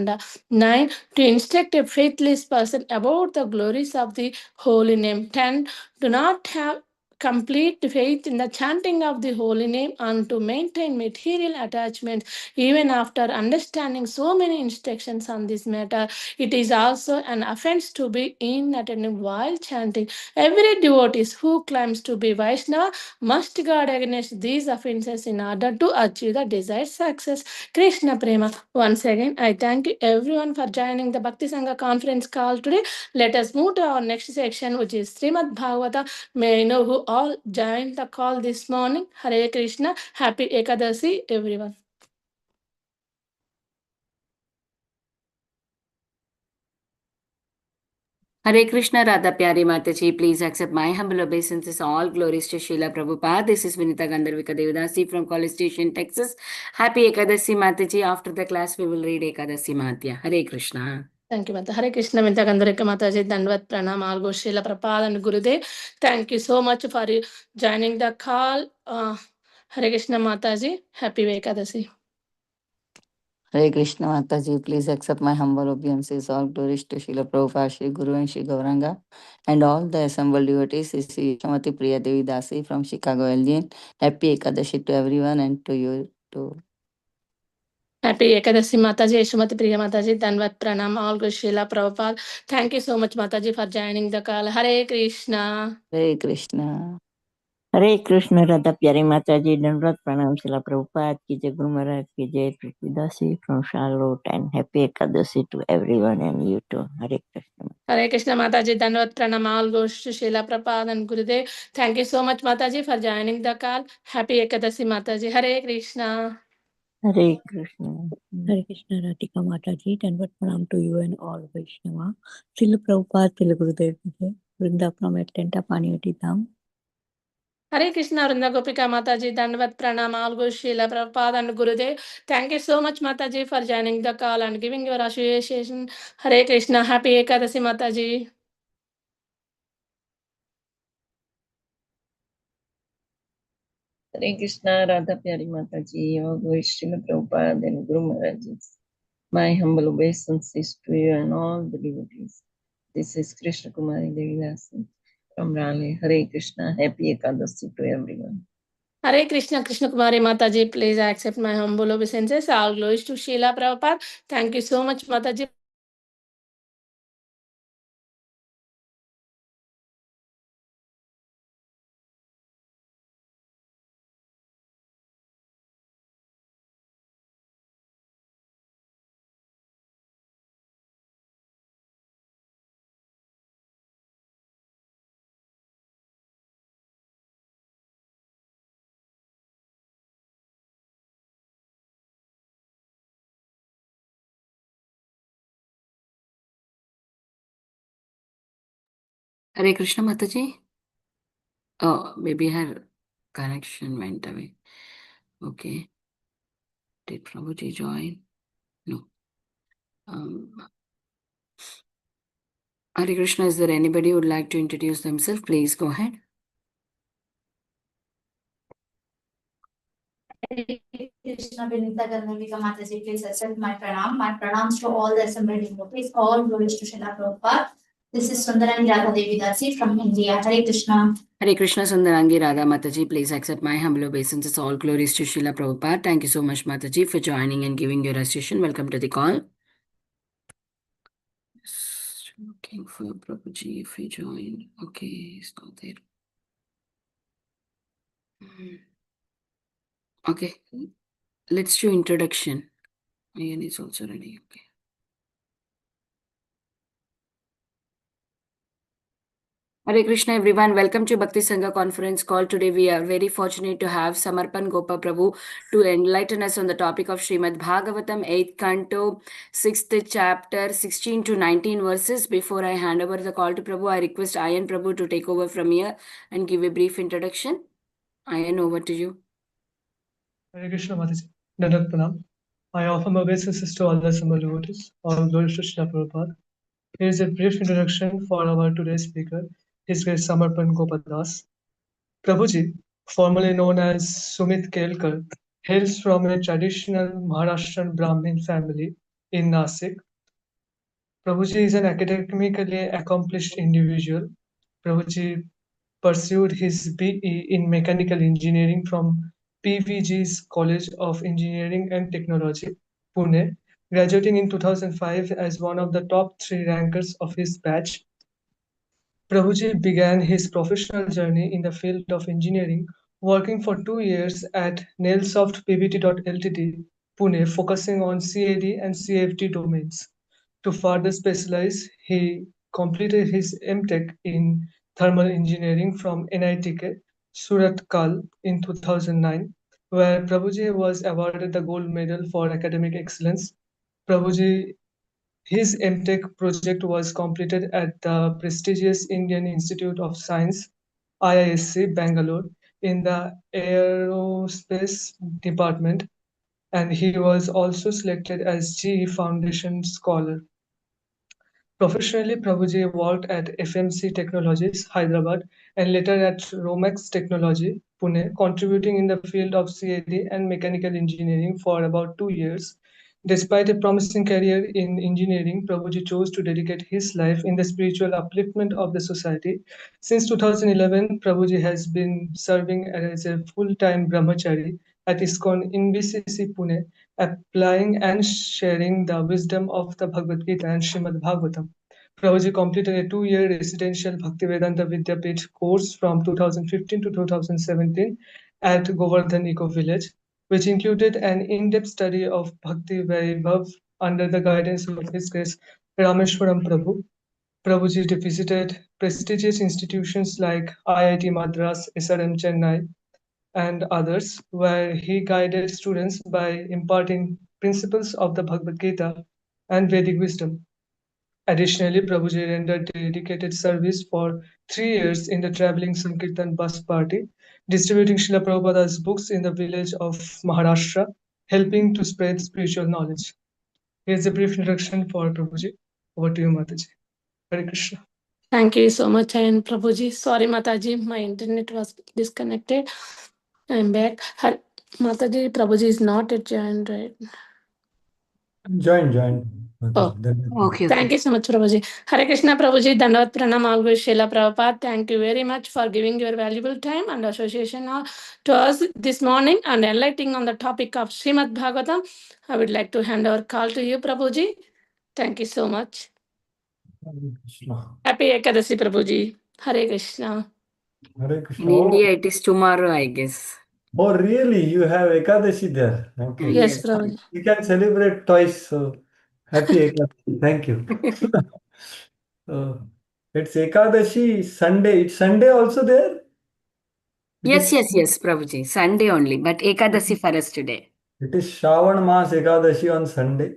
and 9. To instruct a faithless person about the glories of the holy name. 10. Do not have complete faith in the chanting of the holy name and to maintain material attachment even after understanding so many instructions on this matter. It is also an offense to be inattentive while chanting. Every devotee who claims to be Vaishnava must guard against these offenses in order to achieve the desired success. Krishna Prema. Once again, I thank you everyone for joining the Bhakti Sangha conference call today. Let us move to our next section, which is Srimad Bhagavatam. May I know who all joined the call this morning? Hare Krishna. Happy Ekadasi, everyone. Hare Krishna, Radha Pyari Mataji, please accept my humble obeisances. All glories to Srila Prabhupada. This is Vinita Gandharvika Devadasi from College Station, Texas. Happy Ekadasi Mataji. After the class, we will read Ekadasi Madhya. Hare Krishna. Thank you, Mata. Hare Krishna, Vinita Gandharvika Mataji, Dandvat Pranam, Algo Srila Prabhupada and Gurudev. Thank you so much for joining the call. Hare Krishna Mataji. Happy Ekadasi. Hare Krishna Mataji, please accept my humble obeisances. All glories to Srila Prabhupada, Shri Guru and Shri Gauranga, and all the assembled devotees. This is Shamati Priya Devi Dasi from Chicago, Illinois. Happy Ekadashi to everyone and to you too. Happy Ekadasi Mataji, Shumati Priya Mataji, Danvat Pranam, all good Srila Prabhupada. Thank you so much, Mataji, for joining the call. Hare Krishna. Hare Krishna. हरे कृष्ण राधा प्यारी माता जी दंडवत प्रणाम शिला प्रभुपाद की जय गुरु महाराज की जय Pritidasi from Charlotte and happy Ekadashi to everyone and you too Hare Krishna Hare Krishna Mataji, Danvat Pranam, all goes to Srila Prabhupada and Gurudev. Thank you so much, Mataji, for joining the call. Happy Ekadasi Mataji. Hare Krishna. हरे कृष्ण राधिका माता जी दंडवत प्रणाम to you and all Vaishnava शिल प्रभुपाद शिल गुरुदेव की जय वृंदावन एटेंटा पानीवती धाम Hare Krishna Vrunda Gopika Mataji, Dandvat Pranam, all good Srila Prabhupada and Gurudev. Thank you so much, Mataji, for joining the call and giving your association. Hare Krishna. Happy Ekadasi Mataji. Hare Krishna, Radha Pyari Mataji, all glories to Srila Prabhupada and Guru Maharaj. My humble obeisances to you and all the devotees. This is Krishna Kumari Devi Dasi from Raleigh. Hare Krishna, happy Ekadasi to everyone. Hare Krishna, Krishna Kumari Mataji, please accept my humble obeisances. All glories to Srila Prabhupada. Thank you so much, Mataji. Hare Krishna Mataji. Oh, maybe her connection went away. Okay. Did Prabhuji join? No. Hare Krishna, is there anybody who would like to introduce themselves? Please go ahead. Krishna Vinita Gandharvika Mataji, please accept my pranam. My pranams to all the assembled devotees. All glories to Srila Prabhupada. This is Sundarani Radha Devi Dasi from India. Hare Krishna. Hare Krishna Sundarangi Radha Mataji, please accept my humble obeisances. All glories to Srila Prabhupada. Thank you so much, Mataji, for joining and giving your association. Welcome to the call. Just looking for Prabhuji if he joined. Okay, he's not there. Okay, let's do introduction. Ian is also ready. Okay. Hare Krishna everyone, welcome to Bhakti Sangha conference call. Today we are very fortunate to have Samarpan Gopa Prabhu to enlighten us on the topic of Srimad Bhagavatam, 8th canto, 6th chapter, 16 to 19 verses. Before I hand over the call to Prabhu, I request Ayan Prabhu to take over from here and give a brief introduction. Ayan, over to you. Hare Krishna Mataji, Dandat Pranam. I offer my obeisances to all the assembled devotees. All glories to Srila Prabhupada. Here is a brief introduction for our today's speaker, His Grace Samarpan Gopadas. Prabhuji, formerly known as Sumit Kelkar, hails from a traditional Maharashtrian Brahmin family in Nasik. Prabhuji is an academically accomplished individual. Prabhuji pursued his BE in mechanical engineering from PVG's College of Engineering and Technology, Pune, graduating in 2005 as one of the top 3 rankers of his batch. Prabhuji began his professional journey in the field of engineering, working for 2 years at Nailsoft Pvt. Ltd, Pune, focusing on CAD and CFD domains. To further specialize, he completed his MTech in thermal engineering from NITK, Suratkal in 2009, where Prabhuji was awarded the gold medal for academic excellence. Prabhuji His MTech project was completed at the prestigious Indian Institute of Science, IISc, Bangalore, in the Aerospace Department, and he was also selected as GE Foundation Scholar. Professionally, Prabhuji worked at FMC Technologies, Hyderabad, and later at Romex Technology, Pune, contributing in the field of CAD and mechanical engineering for about 2 years. Despite a promising career in engineering, Prabhuji chose to dedicate his life in the spiritual upliftment of the society. Since 2011, Prabhuji has been serving as a full-time brahmachari at ISKCON in BCC Pune, applying and sharing the wisdom of the Bhagavad Gita and Srimad Bhagavatam. Prabhuji completed a 2-year residential Bhaktivedanta Vidyapith course from 2015 to 2017 at Govardhan Eco Village, which included an in-depth study of Bhakti Vaibhav under the guidance of His Grace Rameshwaram Prabhu. Prabhuji visited prestigious institutions like IIT Madras, SRM Chennai, and others, where he guided students by imparting principles of the Bhagavad Gita and Vedic wisdom. Additionally, Prabhuji rendered dedicated service for 3 years in the traveling Sankirtan bus party, distributing Srila Prabhupada's books in the village of Maharashtra, helping to spread spiritual knowledge. Here's a brief introduction for Prabhuji. Over to you, Mataji. Hare Krishna. Thank you so much, and Prabhuji. Sorry, Mataji, my internet was disconnected. I'm back. Mataji, Prabhuji is not at joined, right? Join. Oh. Okay. Thank you so much, Prabhuji. Hare Krishna, Prabhuji. Dandavat Pranam, always Srila Prabhupada. Thank you very much for giving your valuable time and association to us this morning and enlightening on the topic of Srimad Bhagavatam. I would like to hand over call to you, Prabhuji. Thank you so much. Happy Ekadasi, Prabhuji. Hare Krishna. Hare Krishna. In India, it is tomorrow, I guess. Oh, really? You have Ekadashi there? Okay. Yes, Prabhuji. You can celebrate twice. So happy Ekadashi. Thank you. It's Ekadashi Sunday. It's Sunday also there? Yes, Prabhuji. Sunday only, but Ekadasi for us today. It is Shravan Mas Ekadashi on Sunday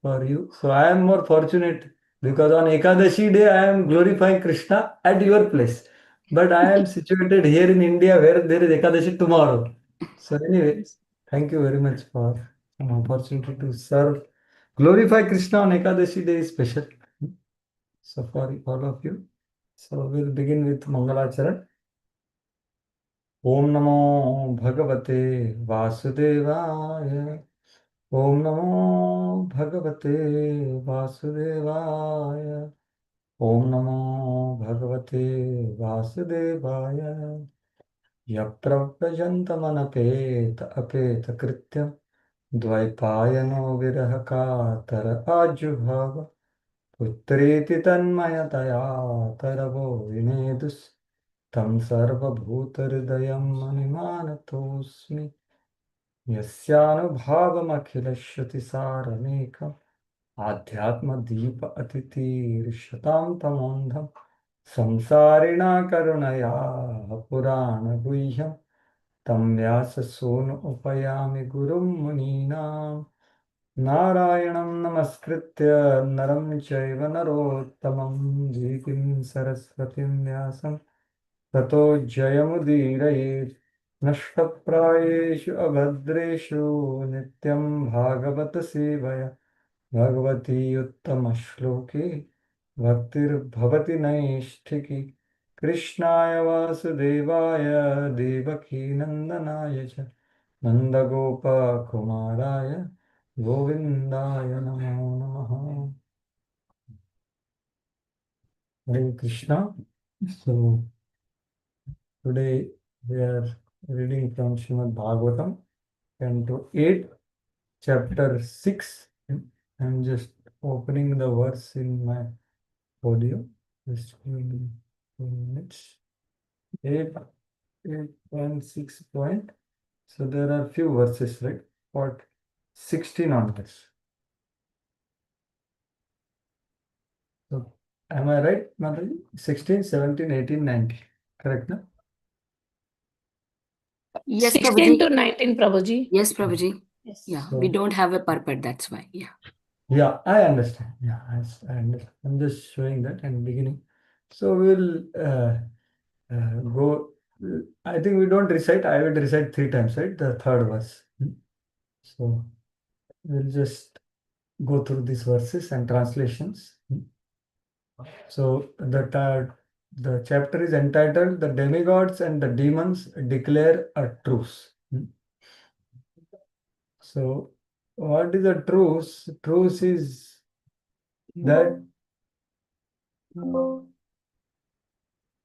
for you. So I am more fortunate because on Ekadashi day I am glorifying Krishna at your place. But I am situated here in India where there is Ekadashi tomorrow. So anyways, thank you very much for an opportunity to serve. Glorify Krishna on Ekadashi day is special. So for all of you. So we'll begin with Mangalacharan. Om Namo Bhagavate Vasudevaya. Om Namo Bhagavate Vasudevaya. Om Namo Bhagavate Vasudevaya. Yapraprajantamanapeta apeta krityam dvaipayano virahakatara ajubhava putreti tanmayataya taravo vinedus tam sarvabhutaridayam manimanatosmi यस्यानुभावमखिलश्रुतिसारमेकम् आध्यात्मदीप अतिथिर्षतां तमोन्धं संसारिणा करुणया पुराणगुह्यं तं व्याससूनु उपयामि गुरुं मुनीनां नारायणं नमस्कृत्य नरं चैव नरोत्तमं देवीं सरस्वतीं व्यासं ततो जयमुदीरयेत् नष्टप्रायेषु अभद्रेषु नित्यं भागवतसेवया भगवती उत्तमश्लोके भक्तिर्भवति नैष्ठिकी कृष्णाय वासुदेवाय देवकीनन्दनाय च नन्दगोपकुमाराय Govindaya Namo Namaha. Hare Krishna. So today we are reading from Srimad Bhagavatam, Canto 8, Chapter 6. I'm just opening the verse in my audio. Just give me 2 minutes. 8, 8.6 point. So there are few verses, right? What 16 onwards. So am I right, Mataji? 16, 17, 18, 19. Correct, no? Yes, 16 Prabhuji. to 19, Prabhuji. Yes, Prabhuji. Yes. Yeah, So, we don't have a purport, that's why. Yeah. yeah, I understand. Yeah, I understand. I'm just showing that and beginning. So we'll go. I think we don't recite. I will recite 3 times, right? The third verse. So we'll just go through these verses and translations. So the chapter is entitled "The Demigods and the Demons Declare a Truce." So what is a truce? Truce is that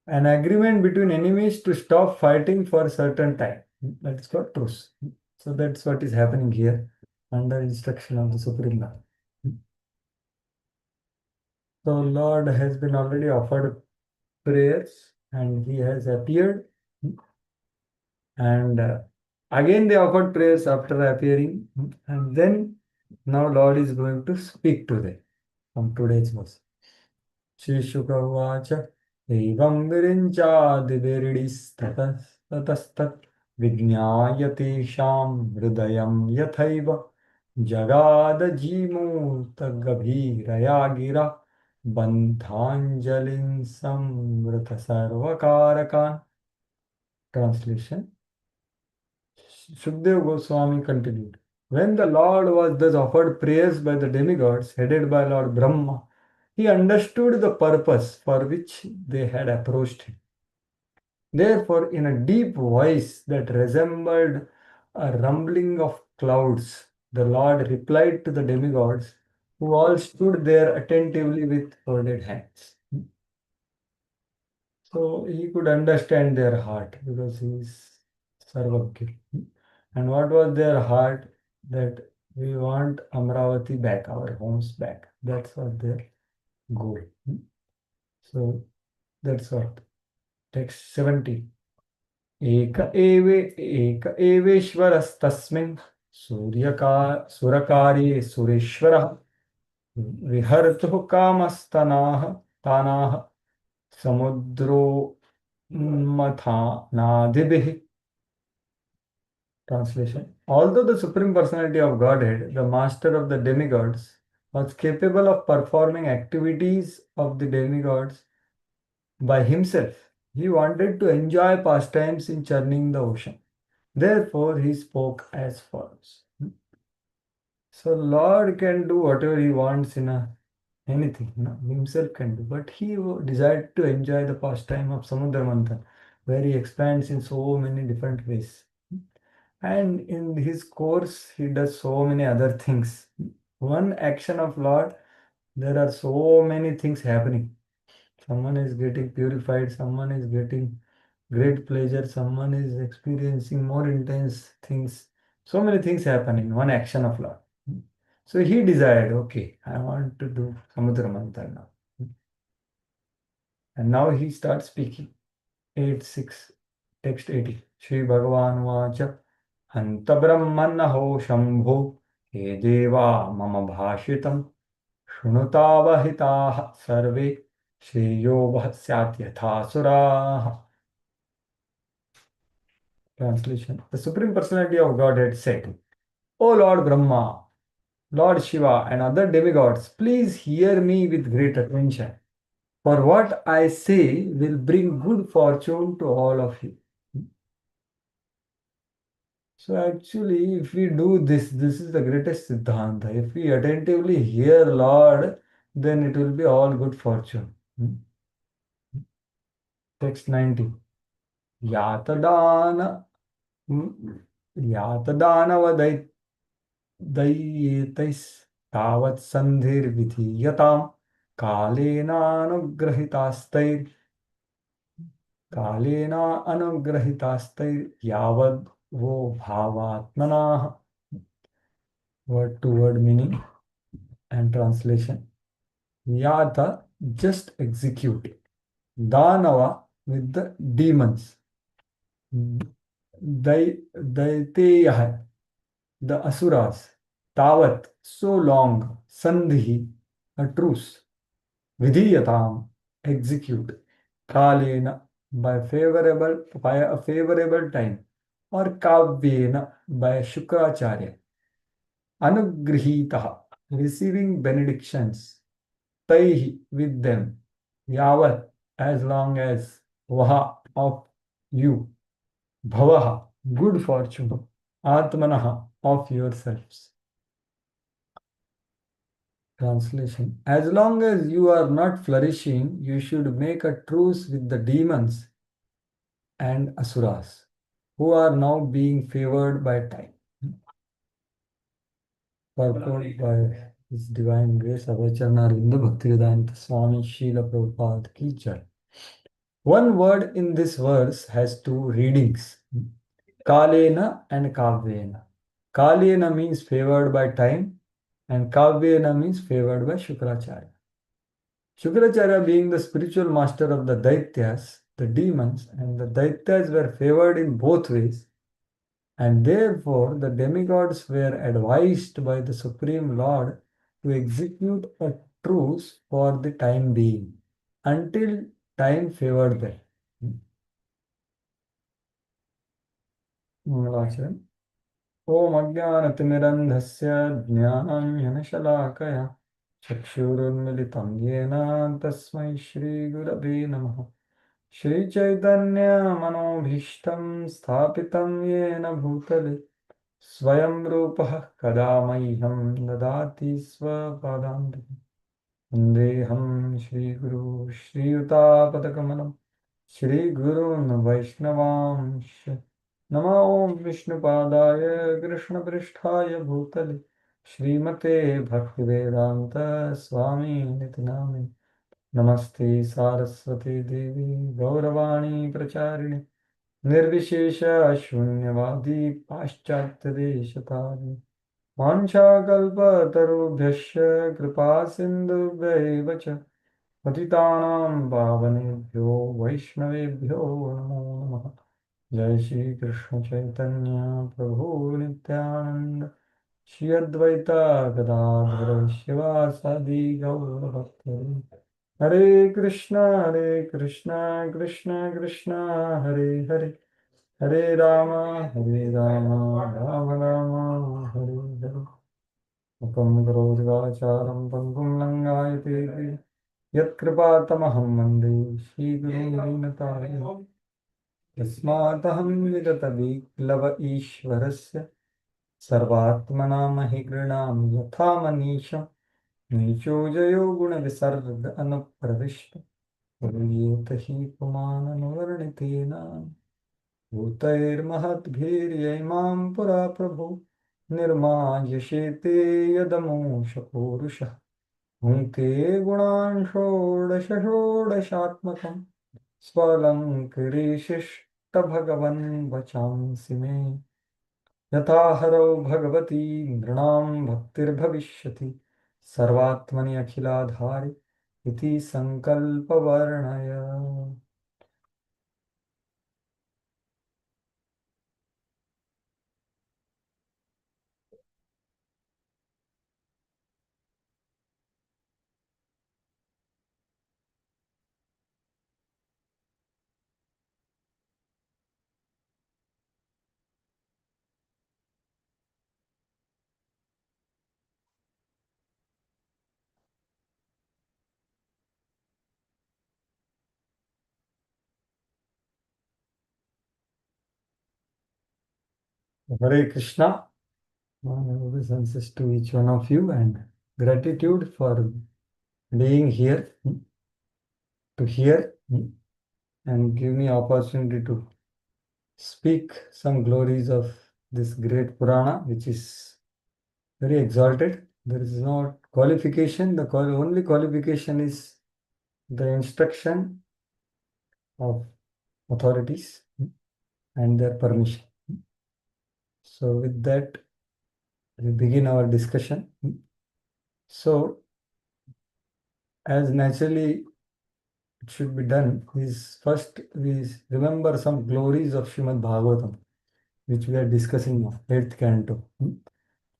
an agreement between enemies to stop fighting for a certain time. That's called truce. So that's what is happening here under instruction of the Supreme Lord. So Lord has been already offered prayers and he has appeared, and again they offered prayers after appearing, and then now Lord is going to speak to them from today's verse. श्रीशुकवाच एवं विरिञ्चादिभिरिडिस्ततस्ततस्तत् विज्ञाय तेषां हृदयं यथैव जगादजीमूतगभीरया गिरा बन्धाञ्जलिं संवृतसर्वकारकान्. Translation. Sukdev Goswami continued. When the Lord was thus offered prayers by the demigods headed by Lord Brahma, he understood the purpose for which they had approached him. Therefore, in a deep voice that resembled a rumbling of clouds, the Lord replied to the demigods, who all stood there attentively with folded hands. So he could understand their heart because he is Sarvagya. And what was their heart? That we want Amravati back, our homes back. That's what their goal. So that's what. Text 70. एक एवेश्वरस्तस्मिन् सुरकार्ये सुरेश्वरः विहर्तुः कामस्तनाः तानाः समुद्रोन्मथानादिभिः. Translation. Although the Supreme Personality of Godhead, the master of the demigods, was capable of performing activities of the demigods by himself, he wanted to enjoy pastimes in churning the ocean. Therefore, he spoke as follows. So, Lord can do whatever he wants in anything, himself can do, but he desired to enjoy the pastime of Samudra Manthan, where he expands in so many different ways. And in his course, he does so many other things. One action of Lord, there are so many things happening. Someone is getting purified, someone is getting great pleasure, someone is experiencing more intense things. So many things happen in one action of Lord. So he desired, okay, I want to do Samudra Manthan now. And now he starts speaking. 8.6, text 80. Shri Bhagavan Vacha. हन्तब्रह्मन्नहो Shambho हे देवा मम भाषितं शृणुतावहिताः सर्वे श्रेयो वः स्यात् यथासुराः. Translation. The Supreme Personality of Godhead said, O Lord Brahma, Lord Shiva, and other demigods, please hear me with great attention. For what I say will bring good fortune to all of you. So actually, if we do this, this is the greatest Siddhanta. If we attentively hear Lord, then it will be all good fortune. Text 90. Yatadana Yatadana दय्येतैस् तावत् सन्धिर्विधीयताम् कालेनानुग्रहितास्तैर् कालेनानुग्रहितास्तैर्यावद् वो भावात्मनाः. Word to word meaning and translation. Yata, just execute. Danava, with the demons. Daiteyah, the asuras. Tavat, so long. Sandhi, a truce. Vidhiyatam, execute. Kalena, by a favorable time. Or kavyena, by Shukracharya. Anugrihitaha, receiving benedictions. Taihi, with them. Yavat, as long as. Vaha, of you. Bhavaha, good fortune. Atmanaha, of yourselves. Translation. As long as you are not flourishing, you should make a truce with the demons and asuras, who are now being favored by time. Purport by His Divine Grace, Avacharnarinda Bhaktivedanta Swami Srila Prabhupada Ki Jai. One word in this verse has two readings, Kalena and Kavyena. Kalena means favored by time, and Kavyena means favored by Shukracharya. Shukracharya, being the spiritual master of the Daityas, the demons, and the Daityas were favored in both ways, and therefore the demigods were advised by the Supreme Lord to execute a truce for the time being, until time favored them. Mangalacharan. Om Ajnanatimirandhasya Jnananjanashalakaya Chakshurunmilitam Yena Tasmai Shri Gurave Namaha. Shri Chaitanya Manobhishtam Sthapitam Yena Bhutale Swayam Rupaha Kadamaiham Dadati Swapadantam. Vandeham Shri Guru Shri Utapatakamanam Shri Gurun Vaishnavansh. Namo Om Vishnupadaya Krishna Pristhaya Bhutale Srimate Bhaktivedanta Swami Nitinamini. Namaste Saraswati Devi Gauravani Pracharine Nirvishesha Shunyavadi Paschatyadesh Vanchakalpatarubhyasya Kripa Sindhubhaiva cha Patitanam Pavanebhyo Vaishnavebhyo Namo Namaha. Jai Shri Krishna Chaitanya Prabhu Nityananda Shri Advaita Gadadhara Shivasadi Gaura Bhaktari. Hare Krishna Krishna Krishna Hare Hare Hare Rama Rama Rama Hare Hare. Mukam karoti vacharam pangum langayate yatkripatamaham vande Shri Guru Dinataya. Yasmataham vidataviklava ishvarasya sarvatmana mahigrinam yatha manisha nicho jayo guna visarga anupravishta Uriyeta hi pumananvarnitena भूतैर्महद्भिर्यैमां पुरा प्रभु निर्मायशेते यदमूषपूरुषः भुङ्क्ते गुणान् षोडश षोडशात्मकं स्वलङ्कृशिष्टभगवन् वचांसि मे यथा हरौ भगवती नृणां भक्तिर्भविष्यति सर्वात्मनि अखिलाधारि इति सङ्कल्पवर्णय. Hare Krishna. My obeisances to each one of you and gratitude for being here to hear and give me opportunity to speak some glories of this great Purana, which is very exalted. There is no qualification. The only qualification is the instruction of authorities and their permission. So with that, we begin our discussion. So, as naturally it should be done, is first we remember some glories of Srimad Bhagavatam, which we are discussing now, 8th canto.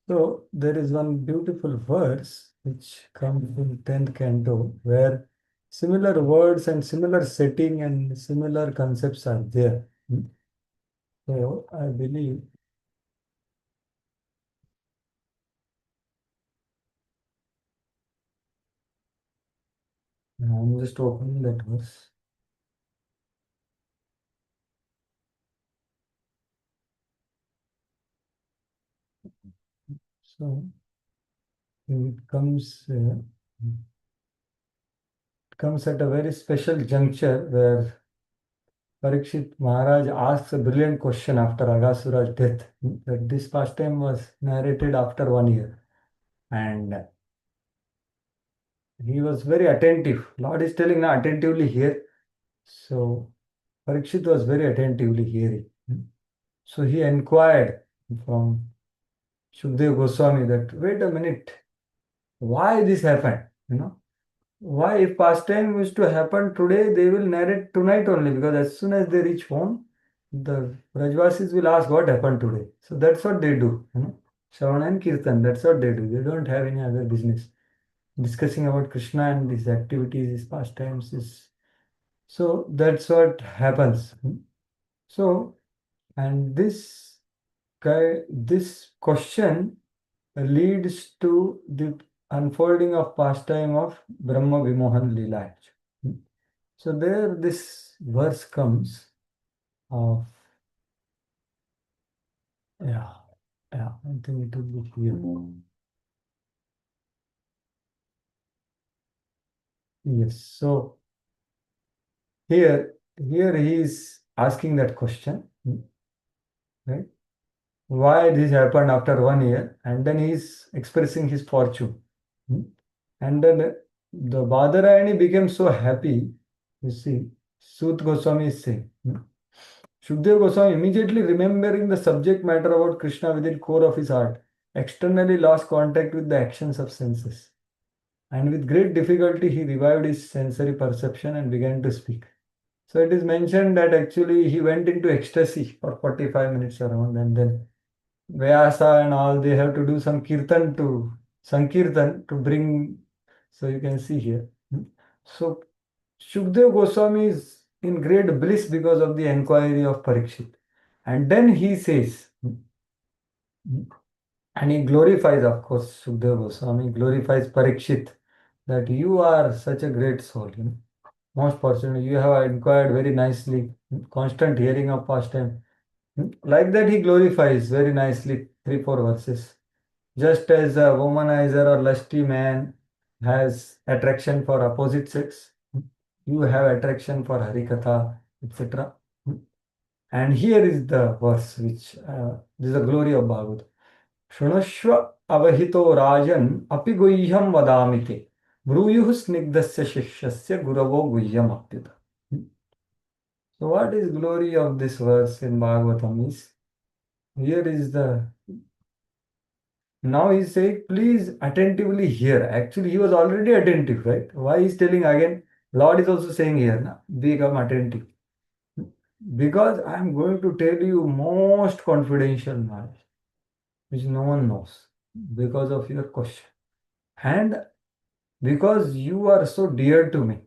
So there is one beautiful verse which comes in 10th canto where similar words and similar setting and similar concepts are there. So I believe I'm just opening that verse. So it comes at a very special juncture where Parikshit Maharaj asks a brilliant question after Aghasura's death. That this pastime was narrated after 1 year, and he was very attentive. Lord is telling now attentively hear. So Parikshit was very attentively hearing. So he inquired from Shukdev Goswami that, wait a minute, why this happened? Why if pastime is to happen today, they will narrate tonight only, because as soon as they reach home, the Brajvasis will ask what happened today. So that's what they do. Shravana and Kirtan, that's what they do. They don't have any other business. Discussing about Krishna and his activities, his pastimes, so that's what happens. So, and this question leads to the unfolding of pastime of Brahma Vimohan Leela. So there this verse comes of, I think it will be here. Yes, so here he is asking that question, right? Why this happened after 1 year, and then he is expressing his fortune. And then the Badarayani became so happy. You see, Sut Goswami is saying, Shukdev Goswami, immediately remembering the subject matter about Krishna within core of his heart, externally lost contact with the actions of senses. And with great difficulty, he revived his sensory perception and began to speak. So it is mentioned that actually he went into ecstasy for 45 minutes around, and then Vyasa and all, they have to do some Sankirtan to bring. So you can see here. So Shukdev Goswami is in great bliss because of the enquiry of Parikshit. And then he says, and he glorifies, of course, Shukdev Goswami glorifies Parikshit, that you are such a great soul. Most fortunate, you have inquired very nicely, constant hearing of pastime. Like that, he glorifies very nicely 3-4 verses. Just as a womanizer or lusty man has attraction for opposite sex, you have attraction for Harikatha, etc. And here is the verse which this is the glory of Bhagavad. Shunashva avahito rajan api guhyam vadamite bruyuh snigdasya shishyasya guravo guhyam apyuta. So what is glory of this verse in Bhagavatam is, here is the, now he said, please attentively hear. Actually, he was already attentive, right? Why he's telling again? Lord is also saying here, na, become attentive. Because I am going to tell you most confidential knowledge, which no one knows, because of your question. And because you are so dear to me,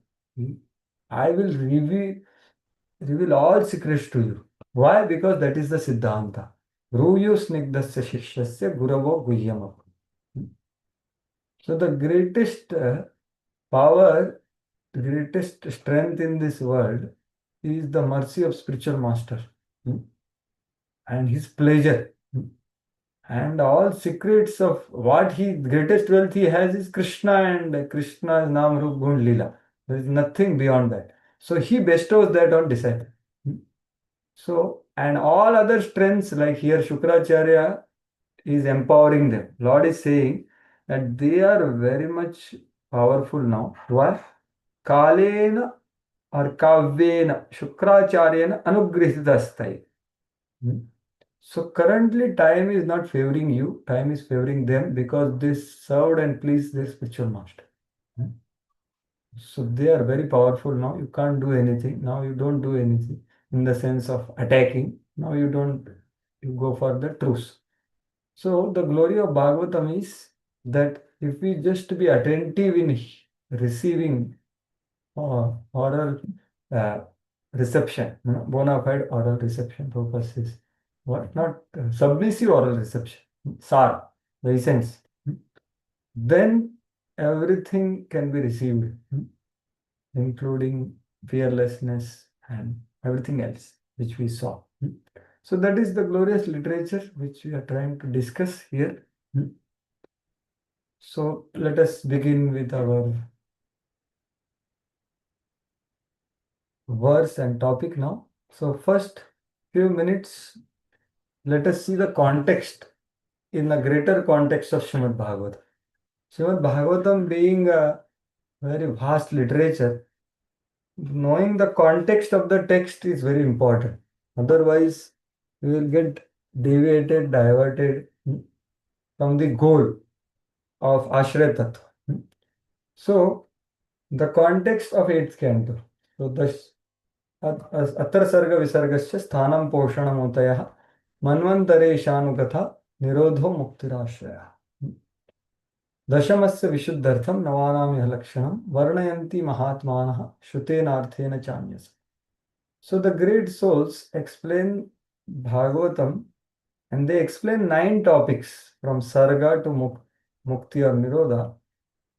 I will reveal all secrets to you. Why? Because that is the Siddhanta. Ruyu snigdasya shishyasya guravo guhyam. So the greatest power, the greatest strength in this world is the mercy of spiritual master and his pleasure. And all secrets of what greatest wealth he has is Krishna and Krishna's Nam Rup Gun Lila. There is nothing beyond that. So he bestows that on disciple. So, and all other strengths, like here Shukracharya is empowering them. Lord is saying that they are very much powerful now. Why? Kalena or Kavyena Shukracharyena Anugrihidastai. So currently time is not favoring you, time is favoring them because they served and pleased their spiritual master. So they are very powerful now. You can't do anything. Now you don't do anything in the sense of attacking. Now you don't, you go for the truth. So the glory of Bhagavatam is that if we just be attentive in receiving oral reception, bona fide oral reception purposes, what not submissive oral reception, sar, the essence, then everything can be received, including fearlessness and everything else which we saw. So that is the glorious literature which we are trying to discuss here. So let us begin with our verse and topic now. So first few minutes, let us see the context in the greater context of Srimad Bhagavatam. Srimad Bhagavatam being a very vast literature, knowing the context of the text is very important. Otherwise, we will get deviated, diverted from the goal of Ashraya Tattva. So, the context of 8th canto. So, this अत्र सर्ग विसर्गस्य स्थानं पोषणमुतयः मन्वन्तरेशानुगथा निरोधो मुक्तिराश्रयः दशमस्य विशुद्धर्थं नवानां यः लक्षणं वर्णयन्ति महात्मानः श्रुतेनार्थेन चान्यस. So the great souls explain Bhagavatam and they explain 9 topics from Sarga to Mukti or Nirodha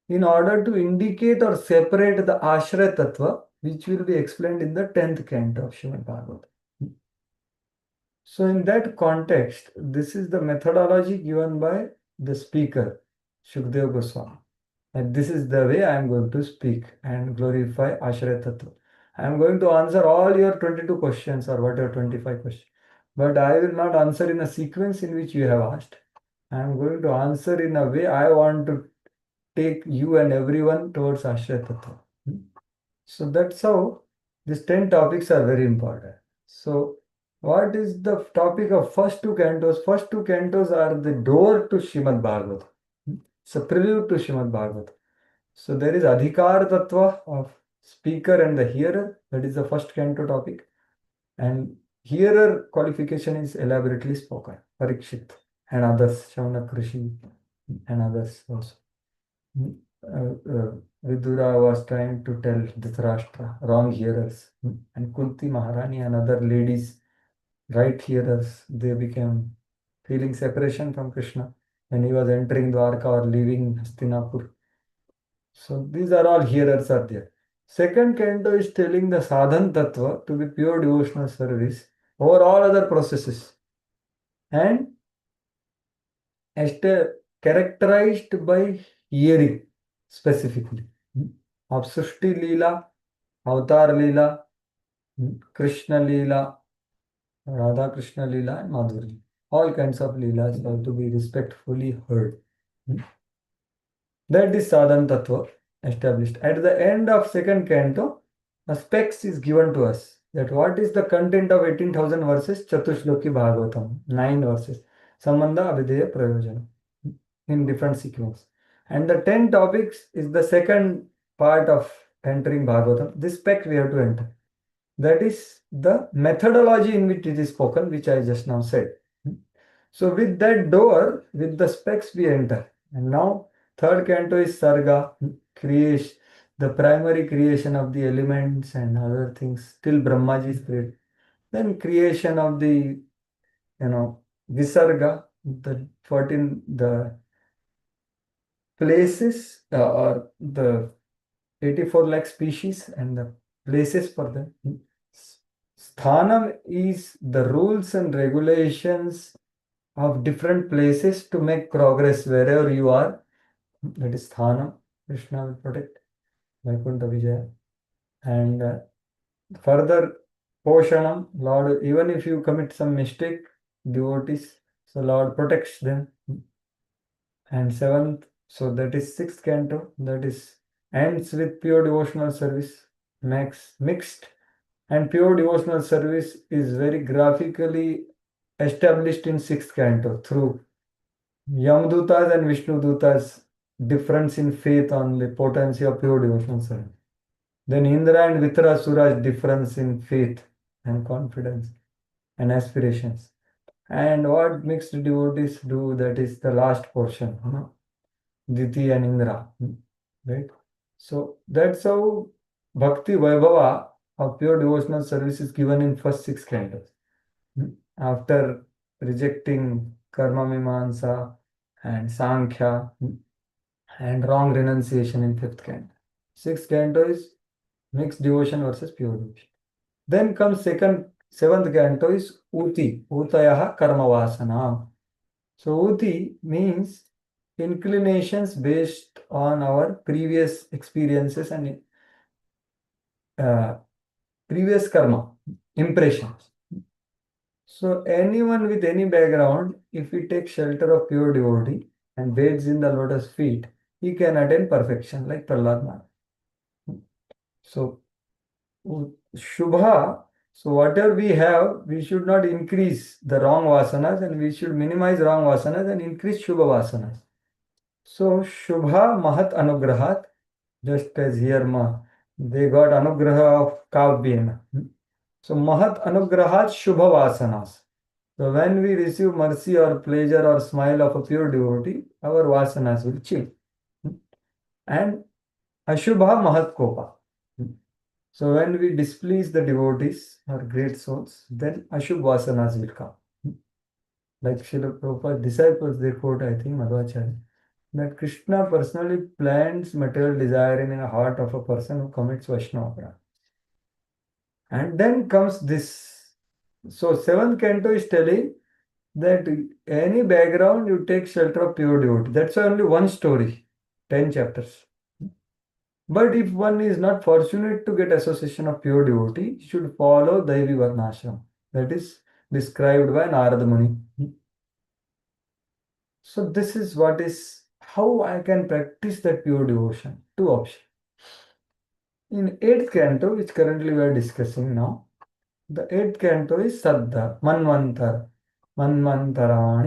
in order to indicate or separate the Ashraya Tattva, which will be explained in the 10th canto of Srimad Bhagavatam. So in that context, this is the methodology given by the speaker, Shukdev Goswami. And this is the way I am going to speak and glorify Ashraya Tattva. I am going to answer all your 22 questions or whatever 25 questions. But I will not answer in a sequence in which you have asked. I am going to answer in a way I want to take you and everyone towards Ashraya Tattva. So that's how these 10 topics are very important. So what is the topic of first 2 cantos? First 2 cantos are the door to Srimad Bhagavatam. It's a prelude to Srimad Bhagavatam. So there is Adhikar Tattva of speaker and the hearer. That is the first canto topic. And hearer qualification is elaborately spoken. Parikshit and others, Shaunak Rishi and others also. Vidura was trying to tell Dhritarashtra, wrong hearers. And Kunti Maharani and other ladies, right hearers, they became feeling separation from Krishna when he was entering Dwarka or leaving Hastinapur. So these are all hearers are there. Second canto is telling the sadhan tattva to be pure devotional service over all other processes and characterized by hearing specifically of Sushti Leela, Avatar Leela, Krishna Leela, Radha Krishna Leela and Madhuri. All kinds of Leelas have to be respectfully heard. That is sadhan tattva established. At the end of second canto, a specs is given to us that what is the content of 18,000 verses, Chatushloki Bhagavatam, 9 verses, Sambandha Avideya Prayojana, in different sequence. And the 10 topics is the second part of entering Bhagavatam. This spec we have to enter. That is the methodology in which it is spoken, which I just now said. So with that door, with the specs we enter. And now third canto is Sarga, creation, the primary creation of the elements and other things till Brahmaji is created. Then creation of the, Visarga, the 14, the places or the 84 lakh species and the places for them. Sthanam is the rules and regulations of different places to make progress wherever you are. That is Sthanam. Krishna will protect. Vaikuntha Vijaya. And further, Poshanam, Lord, even if you commit some mistake, devotees, so Lord protects them. And seventh, so that is sixth canto, that is ends with pure devotional service, mixed, and pure devotional service is very graphically established in sixth canto through Yamadutas and Vishnu Dutas difference in faith on the potency of pure devotional service. Then Indra and Vitra Sura's difference in faith and confidence and aspirations. And what mixed devotees do, that is the last portion, Diti and Indra. Right? So that's how Bhakti Vaibhava of pure devotional service is given in first six cantos. After rejecting Karma Mimamsa and Sankhya and wrong renunciation in fifth canto. Sixth canto is mixed devotion versus pure devotion. Then comes seventh canto is Uti, Utayaha Karma Vasana. So Uti means inclinations based on our previous experiences and previous karma, impressions. So anyone with any background, if he takes shelter of pure devotee and bathes in the lotus feet, he can attain perfection like Prahlad Maharaj. So Shubha, so whatever we have, we should not increase the wrong vasanas and we should minimize wrong vasanas and increase Shubha vasanas. So Shubha Mahat Anugrahat, just as here they got Anugraha of Kavyena. So Mahat Anugrahat Shubha vasanas. So when we receive mercy or pleasure or smile of a pure devotee, our vasanas will chill. And Ashubha Mahat Kopa. So when we displease the devotees or great souls, then Ashubh vasanas will come. Like Srila Prabhupada's disciples, they quote, I think, Madhvacharya, that Krishna personally plants material desire in the heart of a person who commits Vaishnava Aparadha. And then comes this. So seventh canto is telling that any background you take shelter of pure devotee. That's only one story, 10 chapters. But if one is not fortunate to get association of pure devotee, should follow Daivi Varnashram. That is described by Narada Muni. So this is what is, how I can practice that pure devotion. Two options. In 8th canto, which currently we are discussing now, the 8th canto is Saddha, Manvantarani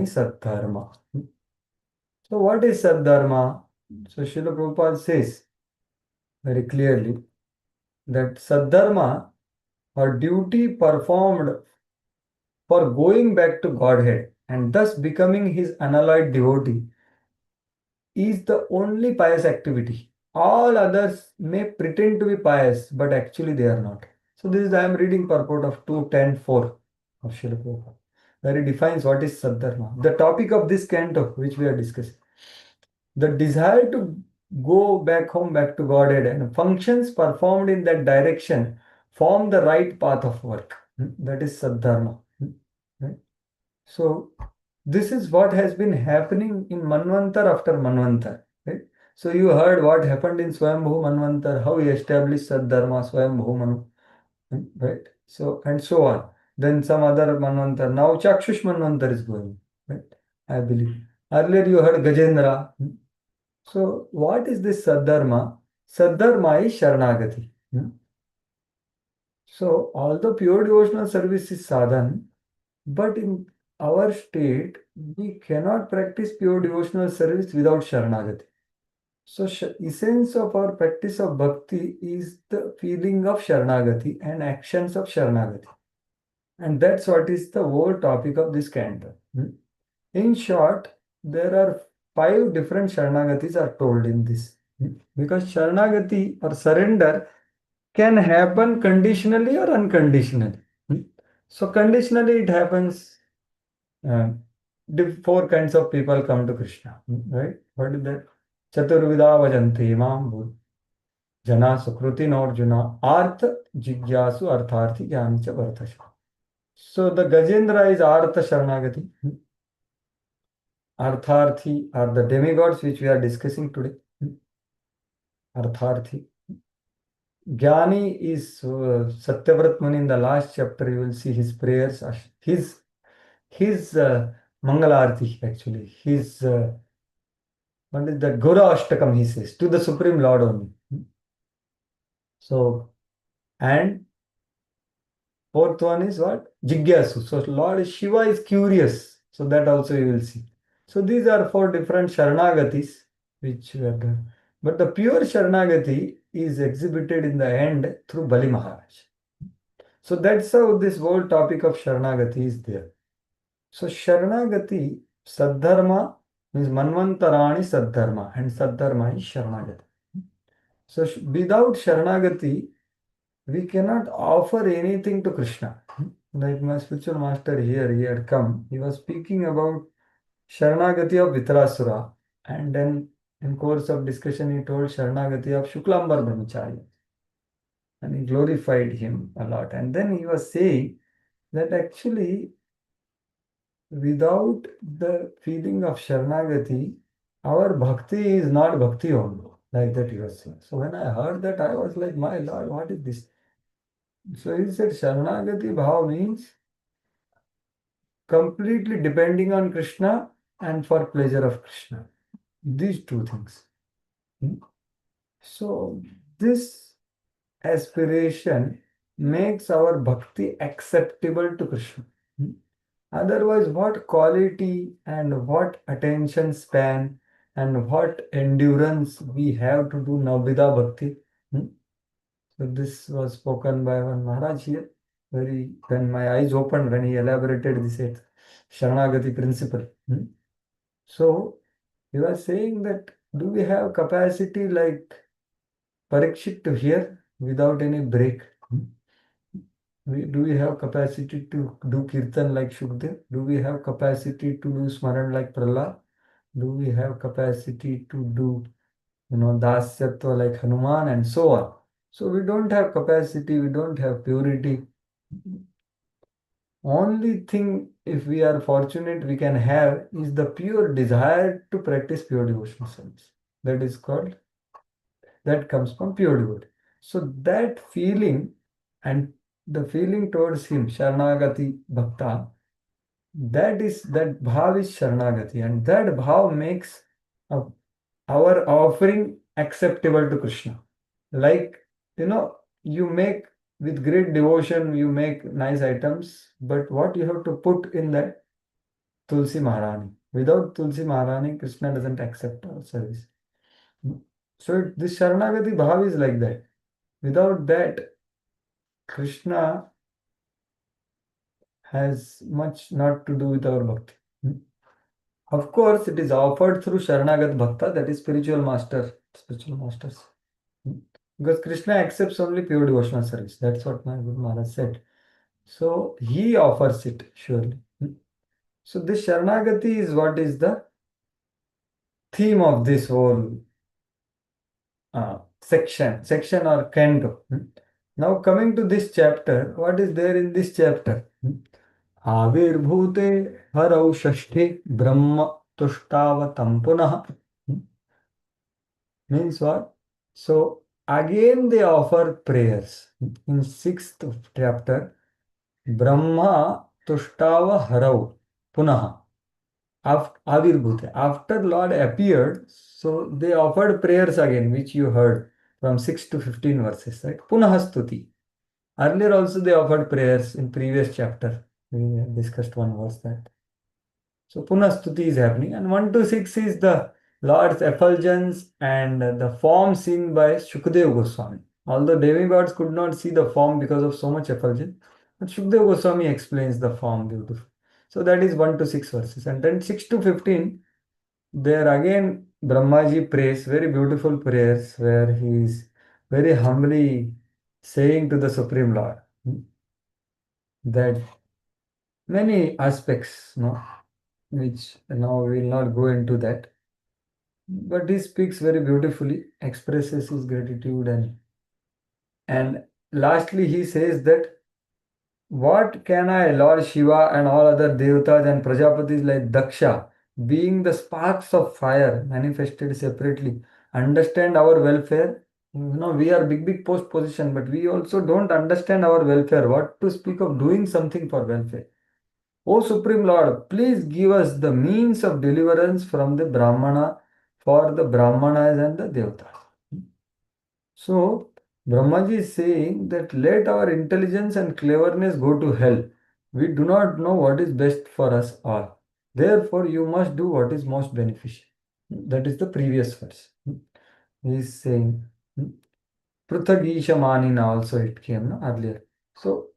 Saddharma. So what is Saddharma? So Srila Prabhupada says very clearly that Saddharma or duty performed for going back to Godhead and thus becoming his unalloyed devotee is the only pious activity. All others may pretend to be pious, but actually they are not. So this is, I am reading purport of 2.10.4 of Srila Prabhupada, where he defines what is Saddharma. The topic of this canto, which we are discussing, the desire to go back home, back to Godhead, and functions performed in that direction form the right path of work. That is Saddharma. Right? So this is what has been happening in Manvantar after Manvantar. Right? So you heard what happened in Swayambhu Manvantar, how he established Saddharma, Swayambhu Manu. Right? So and so on. Then some other Manvantar. Now Chakshush Manvantar is going. Right? I believe. Earlier you heard Gajendra. So what is this Saddharma? Saddharma is Sharanagati. So although pure devotional service is sadhan, but in our state, we cannot practice pure devotional service without Sharanagati. So essence of our practice of bhakti is the feeling of Sharanagati and actions of Sharanagati. And that's what is the whole topic of this canto. In short, there are 5 different Sharanagatis are told in this. Because Sharanagati or surrender can happen conditionally or unconditionally. So conditionally it happens, 4 kinds of people come to Krishna, right? What is that? Chaturvida vajanti mam jana sukruti Arjuna artha jigyasu artharthi jnani cha vartasha. So the Gajendra is artha Sharanagati. Artharthi are the demigods which we are discussing today. Artharthi. Jnani is Satyavrat Muni in the last chapter. You will see his prayers, his Mangalarti actually, his What is that? Gora Ashtakam, he says, to the Supreme Lord only. So, and fourth one is what? Jigyasu. So Lord Shiva is curious. So that also you will see. So these are four different Sharanagatis which we have done. But the pure Sharanagati is exhibited in the end through Bali Maharaj. So that's how this whole topic of Sharanagati is there. So Sharanagati, Saddharma means Manvantarani Saddharma, and Saddharma is Sharanagati. So without Sharanagati, we cannot offer anything to Krishna. Like my spiritual master here, he had come, he was speaking about Sharanagati of Vitrasura, and then in course of discussion he told Sharanagati of Shuklambar Brahmacharya, and he glorified him a lot. And then he was saying that actually without the feeling of Sharanagati, our bhakti is not bhakti only, like that he was saying. So when I heard that, I was like, my Lord, what is this? So he said Sharanagati Bhav means completely depending on Krishna and for pleasure of Krishna. These two things. So this aspiration makes our bhakti acceptable to Krishna. Otherwise, what quality and what attention span and what endurance we have to do Navvidha Bhakti. So this was spoken by one Maharaj here. When my eyes opened when he elaborated this Sharanagati principle. So he was saying that do we have capacity like Parikshit to hear without any break? Do we have capacity to do kirtan like Shukdev? Do we have capacity to do smaran like Prahlad? Do we have capacity to do, dasyatva like Hanuman and so on? So we don't have capacity, we don't have purity. Only thing, if we are fortunate, we can have is the pure desire to practice pure devotional service. That comes from pure devotee. So that feeling and the feeling towards him, Sharanagati Bhakta, that bhav is Sharanagati, and that bhav makes our offering acceptable to Krishna. Like, you make with great devotion, you make nice items, but what you have to put in that? Tulsi Maharani. Without Tulsi Maharani, Krishna doesn't accept our service. So this Sharanagati Bhav is like that. Without that, Krishna has much not to do with our bhakti. Of course, it is offered through Sharanagat Bhakta, that is spiritual masters. Because Krishna accepts only pure devotional service. That's what my Guru Maharaj said. So he offers it surely. So this Sharanagati is what is the theme of this whole section or canto. Now coming to this chapter, what is there in this chapter? Avirbhute harau shashti brahma tushtavatam punah. Means what? So again they offer prayers. In 6th chapter, Brahma tushtava harau punah. Avirbhute. After Lord appeared, so they offered prayers again, which you heard from 6 to 15 verses, right? Punahastuti. Earlier also they offered prayers in previous chapter. We discussed one verse that. So Punastuti is happening, and 1 to 6 is the Lord's effulgence and the form seen by Shukdev Goswami. Although demigods could not see the form because of so much effulgence, but Shukdev Goswami explains the form beautifully. So that is 1 to 6 verses. And then 6 to 15, there again Brahmaji prays very beautiful prayers where he is very humbly saying to the Supreme Lord that many aspects, which now we will not go into that. But he speaks very beautifully, expresses his gratitude, and lastly he says that what can I, Lord Shiva and all other devatas and prajapatis like Daksha, being the sparks of fire manifested separately, understand our welfare? We are big post position, but we also don't understand our welfare. What to speak of doing something for welfare? O Supreme Lord, please give us the means of deliverance from the Brahmana for the Brahmanas and the Devatas. So, Brahmaji is saying that let our intelligence and cleverness go to hell. We do not know what is best for us all. Therefore, you must do what is most beneficial. That is the previous verse. He is saying, Pruthagisha Manina also it came earlier. So,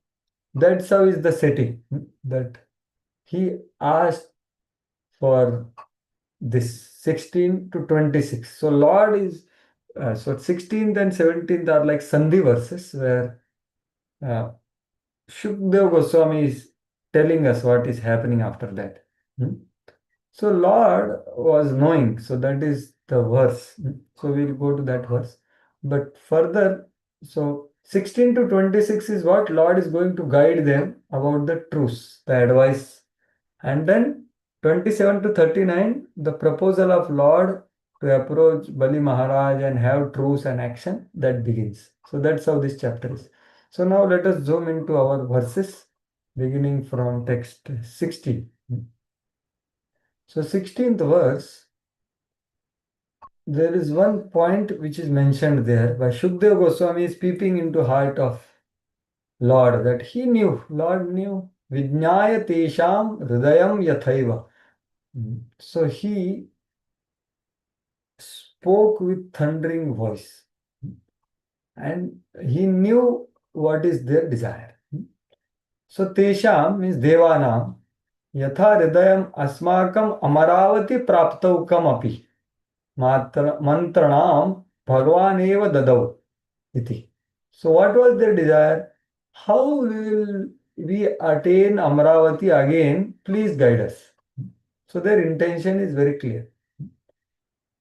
that's how is the setting that he asked for this 16 to 26. So, Lord is so 16th and 17th are like Sandhi verses where Shukdev Goswami is telling us what is happening after that. So Lord was knowing, so that is the verse. So we'll go to that verse. But further, so 16 to 26 is what Lord is going to guide them about the truths, the advice. And then 27 to 39, the proposal of Lord to approach Bali Maharaj and have truths and action, that begins. So that's how this chapter is. So now let us zoom into our verses, beginning from text 16. So 16th verse, there is one point which is mentioned there by Shukdev Goswami is peeping into heart of Lord, that he knew, Lord knew, Vijnaya Tesham Hridayam Yathaiva. So he spoke with thundering voice and he knew what is their desire. So Tesham means Devanam Yatha Hridayam Asmakam Amaravati Praptaukam Api Mantranam Bhagavaneva Dadau Iti. So what was their desire? How will we attain Amaravati again? Please guide us. So their intention is very clear.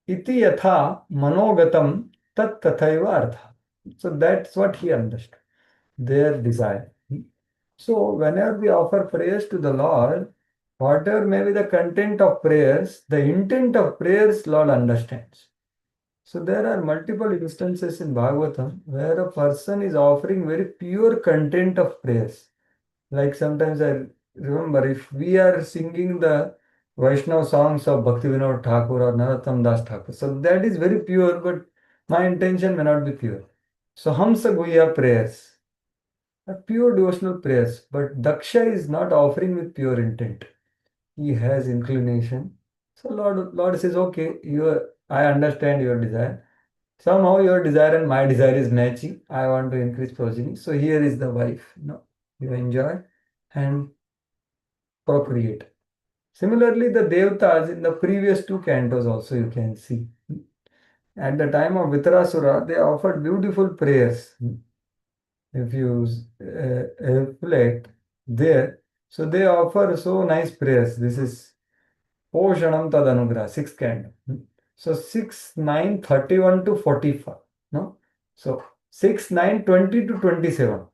Iti yatha manogatam tat tathaiva artha. So that's what he understood, their desire. So whenever we offer prayers to the Lord, whatever may be the content of prayers, the intent of prayers, Lord understands. So there are multiple instances in Bhagavatam where a person is offering very pure content of prayers. Like sometimes I remember if we are singing the Vaishnava songs of Bhaktivinoda Thakur or Narottam Das Thakur, so that is very pure, but my intention may not be pure. So Hamsa Guhya prayers are pure devotional prayers, but Daksha is not offering with pure intent. He has inclination. So Lord says, okay, I understand your desire. Somehow your desire and my desire is matching. I want to increase progeny. So here is the wife. You enjoy and procreate. Similarly, the Devatas in the previous two cantos also you can see. At the time of Vitrasura, they offered beautiful prayers. If you reflect there, so they offer so nice prayers. This is Poshanam Tadanugra, sixth canto. So 6, 9, 31 to 45. No? So 6, 9, 20 to 27.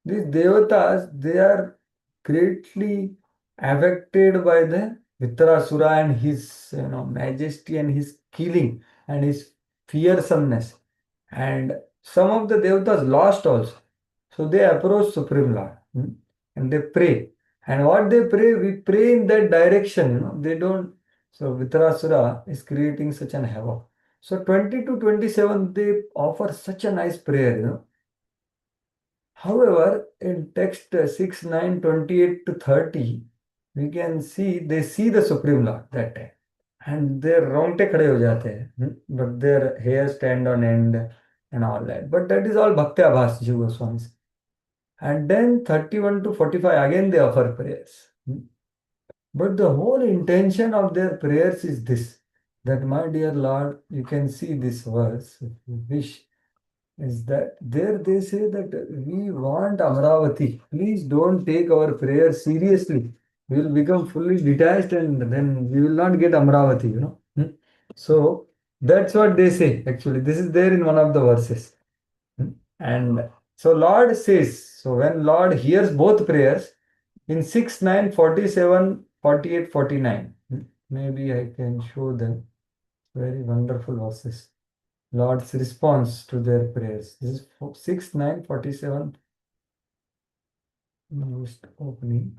These devatas, they are greatly affected by the Vitrasura and his majesty and his killing and his fearsomeness. And some of the devatas lost also. So they approach Supreme Lord and they pray. And what they pray, we pray in that direction. They don't. So Vitrasura is creating such an havoc. So 20 to 27, they offer such a nice prayer. However, in text 6, 9, 28 to 30, we can see they see the Supreme Lord that time. And their रोंगटे खड़े हो जाते हैं, but their hair stand on end and all that. But that is all Bhakti Abhas Jiva Goswami. And then 31 to 45, again they offer prayers. But the whole intention of their prayers is this, that my dear Lord, you can see this verse, if you wish, is that there they say that we want Amravati. Please don't take our prayers seriously. We will become fully detached and then we will not get Amravati. So that's what they say actually. This is there in one of the verses. And so Lord says, so when Lord hears both prayers, in 6, 9, 47, 48, 49, maybe I can show them very wonderful verses. Lord's response to their prayers. This is 6, 9, 47. Just opening.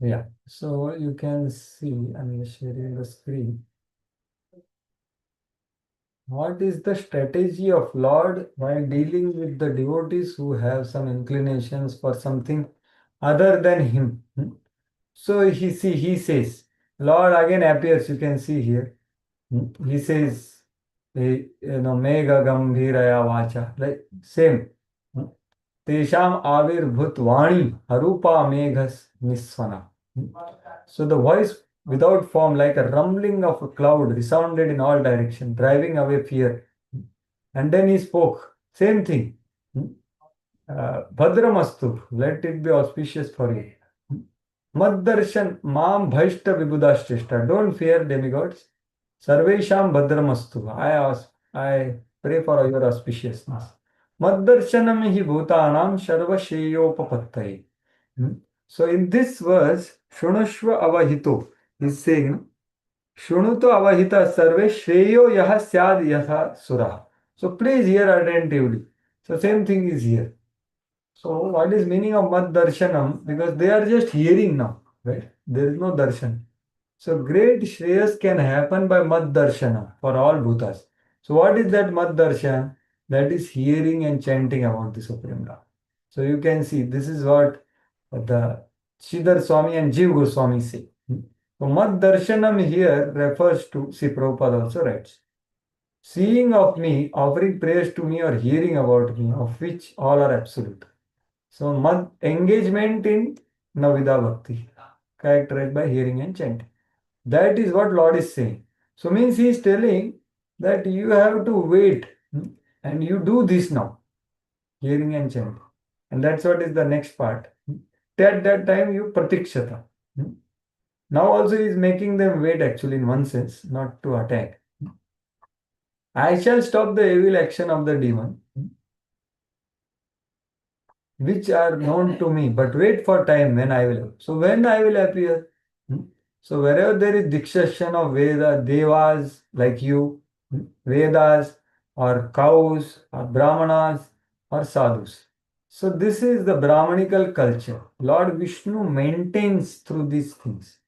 Yeah, so you can see, I'm sharing the screen. What is the strategy of Lord while dealing with the devotees who have some inclinations for something other than him? So he says, Lord again appears, you can see here. He says, Mega Gambhiraya Vacha, like same. Tesham Avirbhut Vani Harupa Meghas Nisvana. So the voice without form, like a rumbling of a cloud, resounded in all directions, driving away fear. And then he spoke, same thing. Bhadramastu, let it be auspicious for you. Maddarshan Mam Bhaishta Vibudashtrishta. Don't fear demigods. Sarvesham Bhadramastu. I pray for your auspiciousness. Maddarshanam hi bhutanam sarvasheyopapattai. So in this verse, Shunashva Avahito is saying, Shunuto Avahita Sarve Shreyo Yaha Syad Yatha Surah. So please hear attentively. So same thing is here. So what is meaning of Mad Darshanam? Because they are just hearing now, right? There is no darshan. So great shreyas can happen by Mad Darshana for all bhutas. So what is that Mad Darshan? That is hearing and chanting about the Supreme Lord. So you can see this is what the Sridhar Swami and Jiv Goswami say. So Mad Darshanam here refers to, see Prabhupada also writes, seeing of me, offering prayers to me or hearing about me, of which all are absolute. So engagement in Navida Bhakti, characterized by hearing and chanting. That is what Lord is saying. So means he is telling that you have to wait and you do this now, hearing and chanting. And that's what is the next part. At that time you pratikshata. Now also he is making them wait actually in one sense, not to attack. I shall stop the evil action of the demon, which are known to me, but wait for time when I will. So when I will appear? So wherever there is dictation of Veda, Devas like you, Vedas or cows or Brahmanas or sadhus. So this is the Brahmanical culture. Lord Vishnu maintains through these things.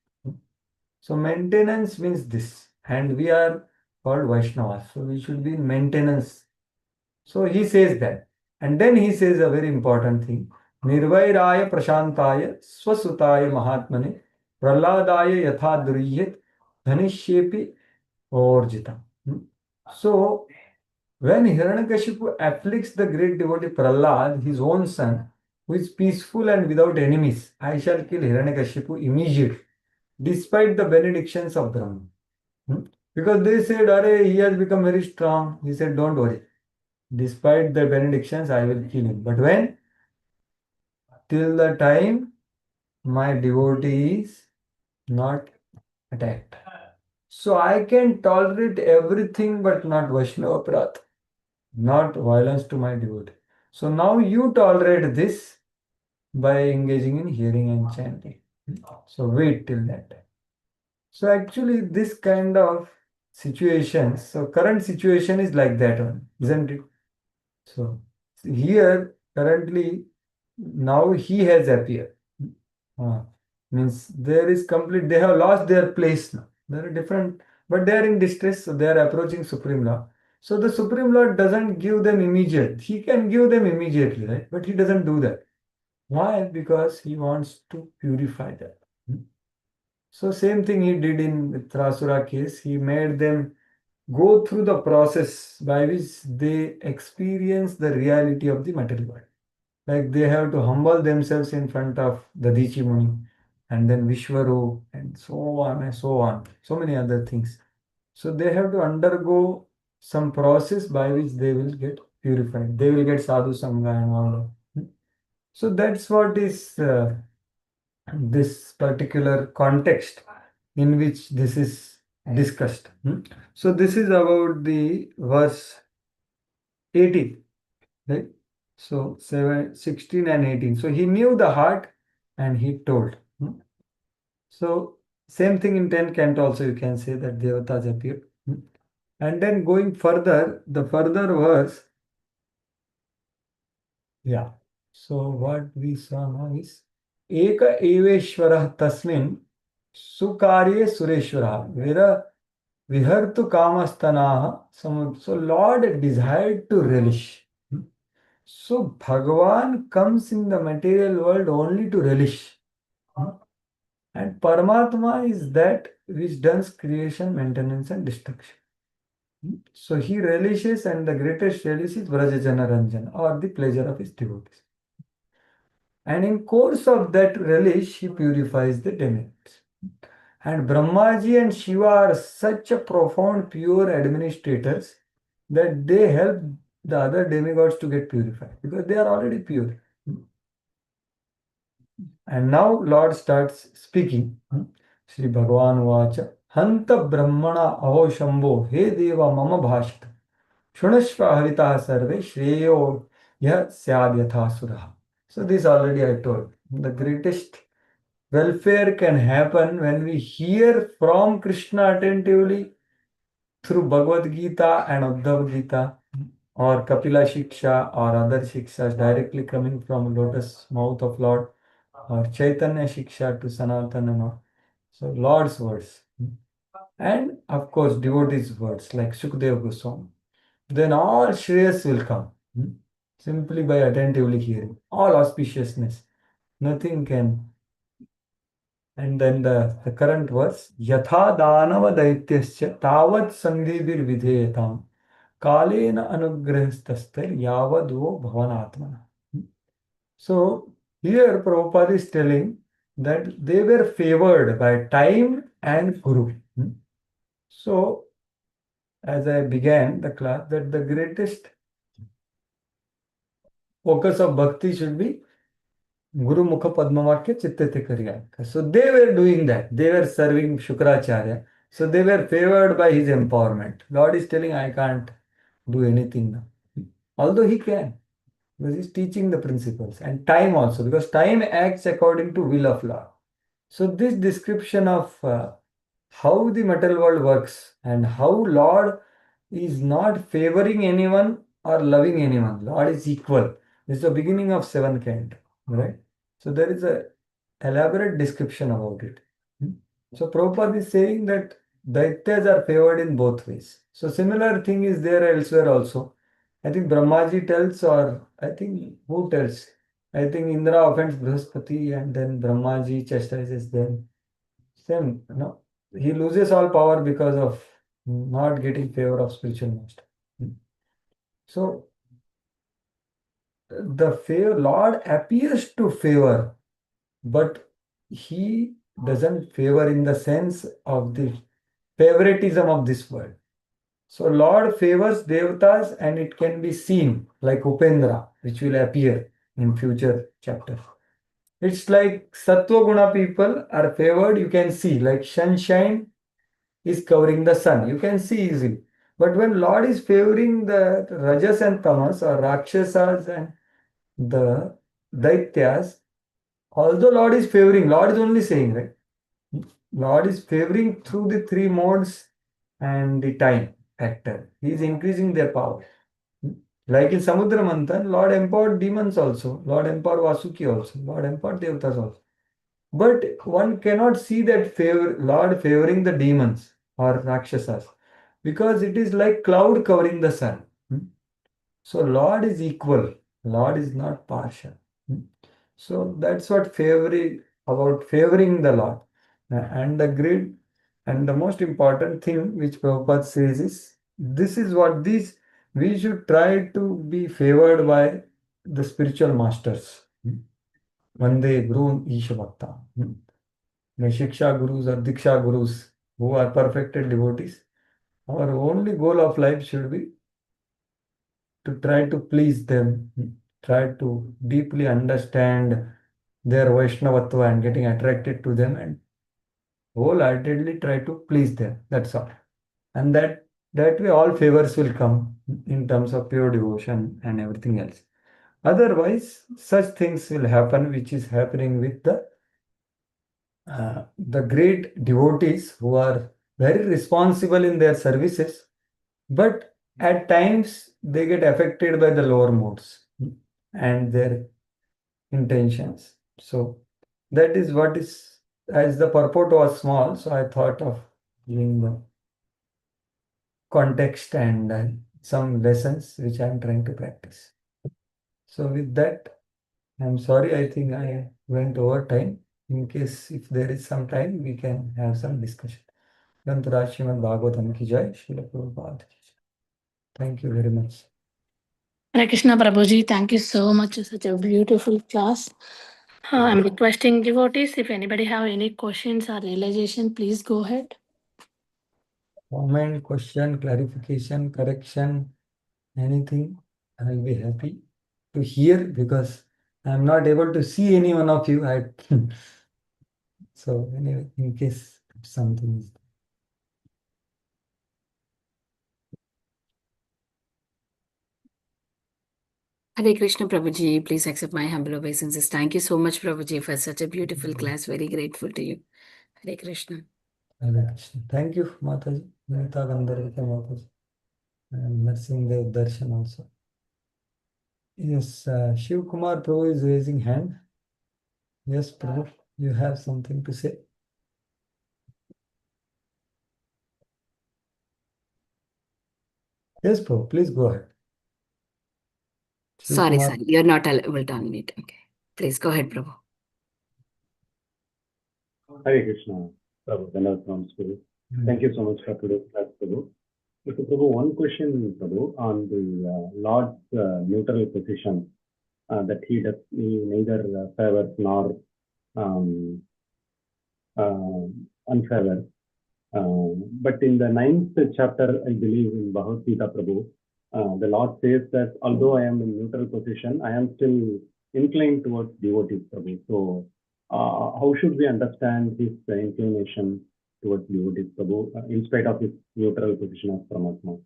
So maintenance means this, and we are called Vaishnavas. So we should be in maintenance. So he says that. And then he says a very important thing. Nirvairaya prashantaya swasutaya mahatmane praladaya yatha duriyet dhanishyepi orjita. So when Hiranyakashipu afflicts the great devotee Prahlad, his own son, who is peaceful and without enemies, I shall kill Hiranyakashipu immediately, despite the benedictions of Brahma. Because they said, Are, he has become very strong. He said, Don't worry. Despite the benedictions, I will kill him. But when? Till the time my devotee is not attacked. So I can tolerate everything but not Vaishnava Prat, not violence to my devotee. So now you tolerate this by engaging in hearing and chanting. So wait till that time. So actually this kind of situations, so current situation is like that one, isn't it? So here currently now he has appeared. Means there is complete, they have lost their place now. They are different, but they are in distress, so they are approaching Supreme Lord. So the Supreme Lord doesn't give them immediate. He can give them immediately, right? But he doesn't do that. Why? Because he wants to purify them. So same thing he did in Trasura case. He made them go through the process by which they experience the reality of the material world. Like they have to humble themselves in front of the Dichi Muni and then Vishwaru and so on and so on. So many other things. So they have to undergo some process by which they will get purified. They will get sadhu sangha and all that. So that's what is this particular context in which this is discussed. So this is about the verse 18, right? So 16 and 18. So he knew the heart and he told. So same thing in 10 canto also you can say that Devatas appeared. And then going further, the further verse, yeah. So what we saw now is Eka Eveshwarah Tasmin Sukarye Sureshwarah Vira Vihartu Kamastanaha. So Lord desired to relish. So Bhagavan comes in the material world only to relish. And Paramatma is that which does creation, maintenance, and destruction. So he relishes, and the greatest relish is Vrajajana Ranjana, or the pleasure of his devotees. And in course of that relish, he purifies the demigods. And Brahmaji and Shiva are such a profound, pure administrators that they help the other demigods to get purified because they are already pure. And now Lord starts speaking. Sri Bhagavan Vacha Hanta Brahmana Aho Shambho He Deva Mama Bhashita Shunashva Havita Sarve Shreyo Yah Syad Yatha Suraha. So this already I told. The greatest welfare can happen when we hear from Krishna attentively through Bhagavad Gita and Uddhav Gita or Kapila Shiksha or other Shikshas directly coming from lotus mouth of Lord or Chaitanya Shiksha to Sanatana and all. So Lord's words. And of course devotees' words like Sukadeva Goswami. Then all Shreyas will come. Simply by attentively hearing. All auspiciousness. Nothing can. And then the current verse, Yatha Danava Daityasya Tavat Sandhibir Vidheyatam Kalena Anugrahastastar Yavadvo Bhavanatmana. So here Prabhupada is telling that they were favored by time and Guru. So as I began the class, that the greatest focus of bhakti should be Guru Mukha Padmavakya Chittete Karya. So they were doing that. They were serving Shukracharya. So they were favored by his empowerment. Lord is telling, I can't do anything now. Although he can. Because he's teaching the principles. And time also. Because time acts according to will of Lord. So this description of how the material world works and how Lord is not favoring anyone or loving anyone. Lord is equal. This is the beginning of 7th canto. Right? So there is a elaborate description about it. So Prabhupada is saying that Daityas are favored in both ways. So similar thing is there elsewhere also. I think Brahmaji tells, or I think who tells? I think Indra offends Brihaspati and then Brahmaji chastises them. Same, no? He loses all power because of not getting favor of spiritual master. So the Lord appears to favor, but he doesn't favor in the sense of the favoritism of this world. So Lord favors devatas and it can be seen like Upendra, which will appear in future chapters. It's like Sattva Guna people are favored, you can see, like sunshine is covering the sun. You can see easily. But when Lord is favoring the Rajas and Tamas or Rakshasas and the Daityas, although Lord is favoring, Lord is only saying, right? Lord is favoring through the three modes and the time factor. He is increasing their power. Like in Samudra Manthan, Lord empowered demons also. Lord empowered Vasuki also. Lord empowered Devatas also. But one cannot see that Lord favoring the demons or Rakshasas because it is like cloud covering the sun. So Lord is equal. Lord is not partial. So that's what about favoring the Lord. And the great and the most important thing which Prabhupada says is this is what we should try to be favored by the spiritual masters. Vande Guru Isha Bhakta. The Shiksha Gurus or Diksha Gurus who are perfected devotees. Our only goal of life should be to try to please them, try to deeply understand their Vaishnavatva and getting attracted to them and wholeheartedly try to please them. That's all. And that way all favors will come in terms of pure devotion and everything else. Otherwise, such things will happen which is happening with the great devotees who are very responsible in their services, but at times they get affected by the lower modes and their intentions. So that is what is, as the purport was small, so I thought of giving the context and some lessons which I am trying to practice. So with that, I'm sorry, I think I went over time. In case if there is some time, we can have some discussion. Grantaraj Srimad Bhagavatam ki jai, Srila Prabhupada ki jai. Thank you very much. Hare Krishna Prabhuji, thank you so much. Such a beautiful class. I'm requesting devotees, if anybody have any questions or realization, please go ahead. Comment, question, clarification, correction, anything, I will be happy to hear because I am not able to see any one of you. So anyway, in case something is Hare Krishna Prabhuji, please accept my humble obeisances. Thank you so much, Prabhuji, for such a beautiful class. Very grateful to you. Hare Krishna. Hare Krishna. Thank you, Mataji. Nita Gandharvika Mataji. And Narsimdev Darshan also. Yes, Shiv Kumar Prabhu is raising hand. Yes, Prabhu, you have something to say. Yes, Prabhu, please go ahead. Shiv Sorry, Kumar. sorry. You're not able to unmute. Okay. Please go ahead, Prabhu. Hare Krishna, Prabhu, Dhanavad Pranams, Prabhu. Thank you so much for today's class, Prabhu. So, Prabhu, one question, Prabhu, on the Lord's neutral position, that he neither favors nor um, unfavor. But in the 9th chapter, I believe in Bhagavad Gita, Prabhu, the Lord says that although I am in neutral position, I am still inclined towards devotees, Prabhu. So, how should we understand his inclination towards devotees, Prabhu, in spite of his neutral position as Paramatma?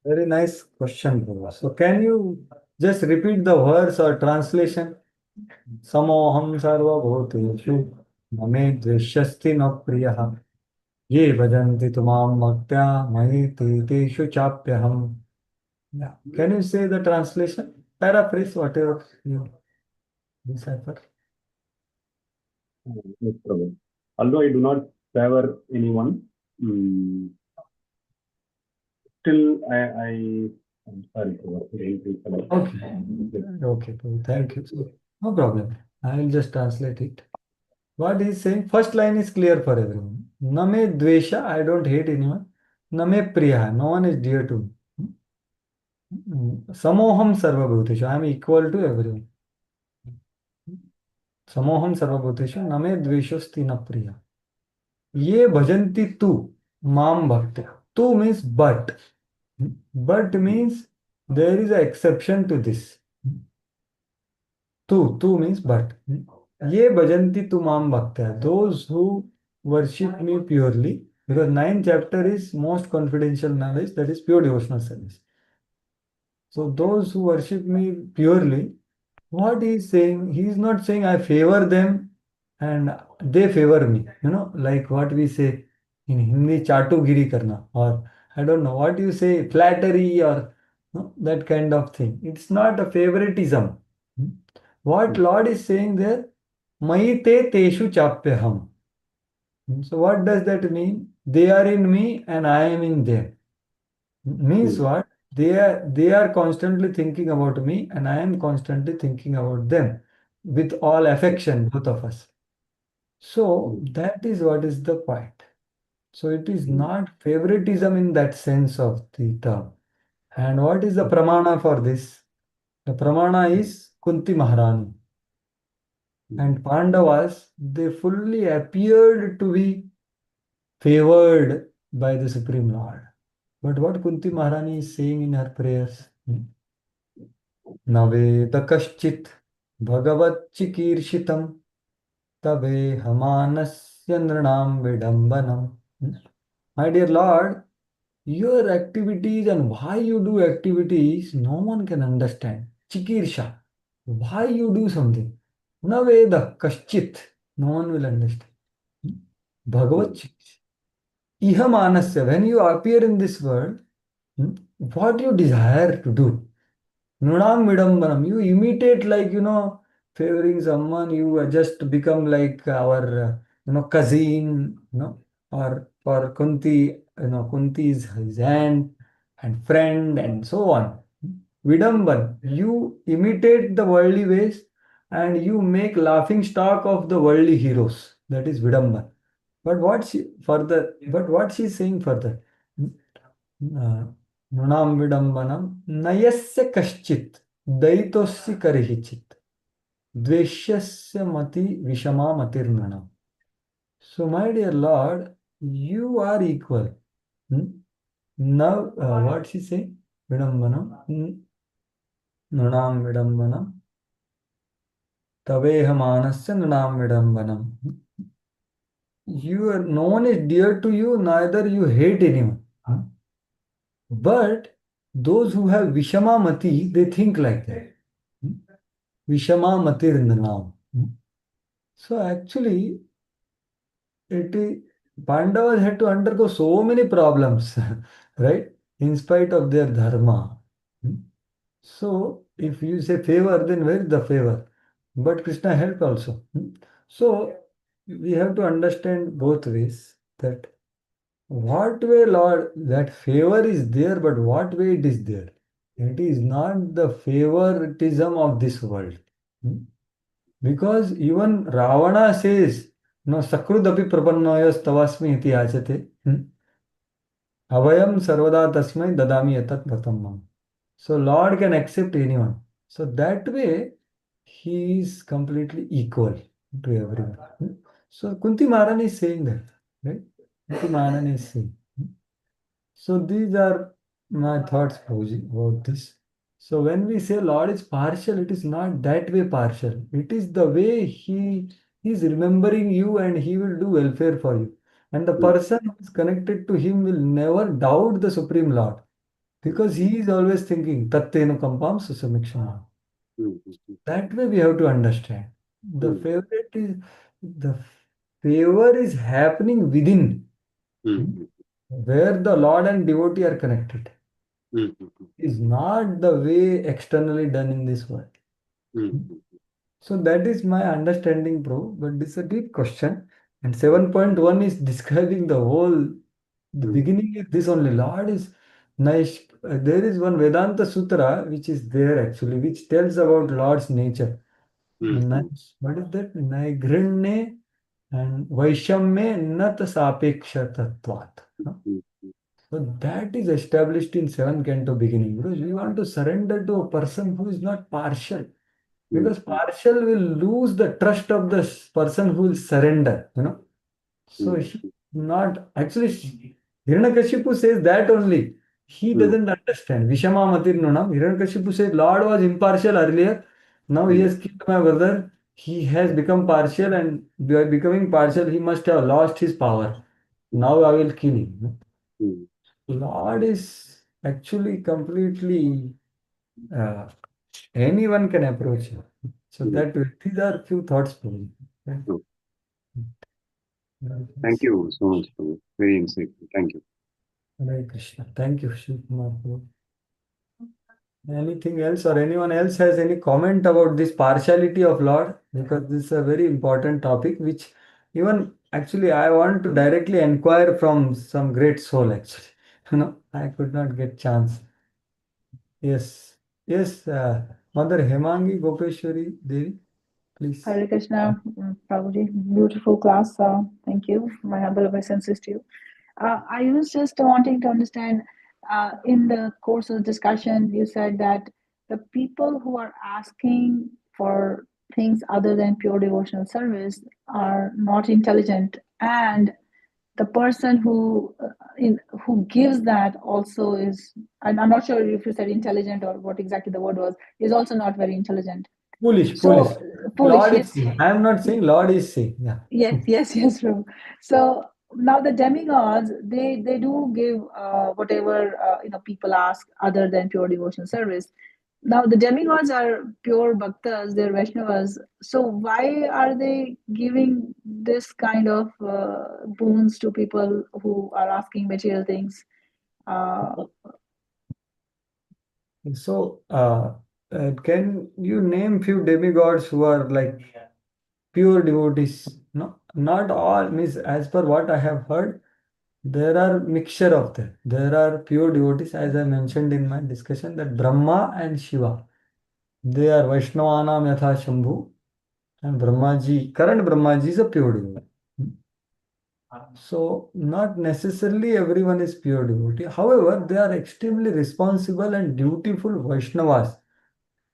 Very nice question, Prabhu. So can you just repeat the verse or translation? Samoham sarva bhuteshu mame dveshyasti na priyaha ye bhajanti tumam bhaktya mahi teshu chapyaham. Yeah. Can you say the translation? Paraphrase whatever you decipher. Yes, Prabhu. Although I do not favor anyone, still I'm sorry, Prabhu. Okay, Prabhu. Thank you. So, no problem. I will just translate it. What he is saying, first line is clear for everyone. Name dvesha, I don't hate anyone. Name priya, no one is dear to me. Samoham sarvabhuteshu, I am equal to everyone. Samoham sarvabhuteshu, name dveshosti na priya. Ye bhajanti tu, mam bhakti. Tu means but. But means there is an exception to this. Tu means but. Ye bhajanti tu mam bhaktya. Those who worship me purely, because 9th chapter is most confidential knowledge, that is pure devotional service. So those who worship me purely, what he is saying, he is not saying I favor them and they favor me. You know, like what we say in Hindi, chatugiri karna, or I don't know what you say, flattery or that kind of thing. It's not a favoritism. What Lord is saying there, Mai te teshu chapyaham. So what does that mean? They are in me and I am in them. Means what? They are constantly thinking about me and I am constantly thinking about them with all affection, both of us. So that is what is the point. So it is not favoritism in that sense of the term. And what is the pramana for this? The pramana is Kunti Maharani. And Pandavas, they fully appeared to be favored by the Supreme Lord. But what Kunti Maharani is saying in her prayers? Naveda kaschit bhagavat chikirshitam tabe hamanasya nranam vidambanam. My dear Lord, your activities and why you do activities, no one can understand. Chikirsha, why you do something. Naveda kaschit, no one will understand. Bhagavat chikirshita. Iha manasya, when you appear in this world, what you desire to do. Nunam vidambanam. You imitate like, favoring someone, you just become like our, cousin, or for Kunti, Kunti is his aunt and friend and so on. Vidamban, you imitate the worldly ways and you make laughing stock of the worldly heroes. That is Vidamban. But what she's saying further? Nunam vidambanam nayasya kaschit daitossi karihichit dveshyasya mati vishama matirnanam. So, my dear Lord, you are equal. Now, what she say? Vidambanam. Nunam vidambanam. Tavehamanasya nunam vidambanam. No one is dear to you, neither you hate anyone. But those who have Vishama Mati, they think like that. Vishama Matirnanam. So actually, Pandavas had to undergo so many problems, right? In spite of their dharma. So if you say favor, then where is the favor? But Krishna helped also. So we have to understand both ways, that what way, Lord, that favor is there, but what way it is there? It is not the favoritism of this world. Because even Ravana says, no, Sakrudapi prapannoyas tavasmi iti achate. Avayam sarvada tasmai dadami yatat pratamam. So Lord can accept anyone. So that way, he is completely equal to everyone. So Kunti Maharani is saying that, right? Kunti Maharani is saying. So these are my thoughts, Prabhuji, about this. So when we say Lord is partial, it is not that way partial. It is the way He is remembering you and He will do welfare for you. And the person who is connected to Him will never doubt the Supreme Lord. Because He is always thinking, Tattenu kampam susamikshana. That way we have to understand. The favor is happening within, where the Lord and devotee are connected. Is not the way externally done in this world. So that is my understanding, bro. But this is a deep question. And 7.1 is describing the whole. The beginning is this only. Lord is nice. There is one Vedanta Sutra which is there actually, which tells about Lord's nature. Nice. What is that? Naigrinne and Vaishamye Nat Sapeksha Tattvat. So that is established in 7 Canto beginning, because we want to surrender to a person who is not partial. Because partial will lose the trust of the person who will surrender, So he not actually Hiranyakashipu says that only. He doesn't understand. Vishama Matirnunam. Hiranyakashipu says Lord was impartial earlier. Now he has killed my brother. He has become partial, and by becoming partial, he must have lost his power. Now I will kill him. Lord is actually completely anyone can approach him. So that these are few thoughts for me. Thank you so much, Prabhu. Very insightful. Thank you. Hare Krishna. Thank you, Shiv Kumar. Anything else, or anyone else has any comment about this partiality of Lord? Because this is a very important topic, which even actually I want to directly inquire from some great soul. Actually, I could not get chance. Yes, yes, Mother Hemangi Gopeshwari Devi, please. Hare Krishna, Prabhuji, beautiful class. Thank you. My humble obeisances to you. I was just wanting to understand, in the course of discussion, you said that the people who are asking for things other than pure devotional service are not intelligent, and the person who gives that also is, and I'm not sure if you said intelligent or what exactly the word was, is also not very intelligent. Foolish. Foolish, Lord yes. is saying. I am not saying Lord is saying. Yeah. Yes, true. So now the demigods, they do give whatever people ask other than pure devotional service. Now the demigods are pure bhaktas, they're Vaishnavas. So why are they giving this kind of boons to people who are asking material things? So Can you name few demigods who are like pure devotees? No, not all. Means as per what I have heard, there are mixture of them. There are pure devotees, as I mentioned in my discussion, that Brahma and Shiva. They are Vaishnavanam Yatha Shambhu, and Brahmaji, current Brahmaji is a pure devotee. So, not necessarily everyone is pure devotee. However, they are extremely responsible and dutiful Vaishnavas.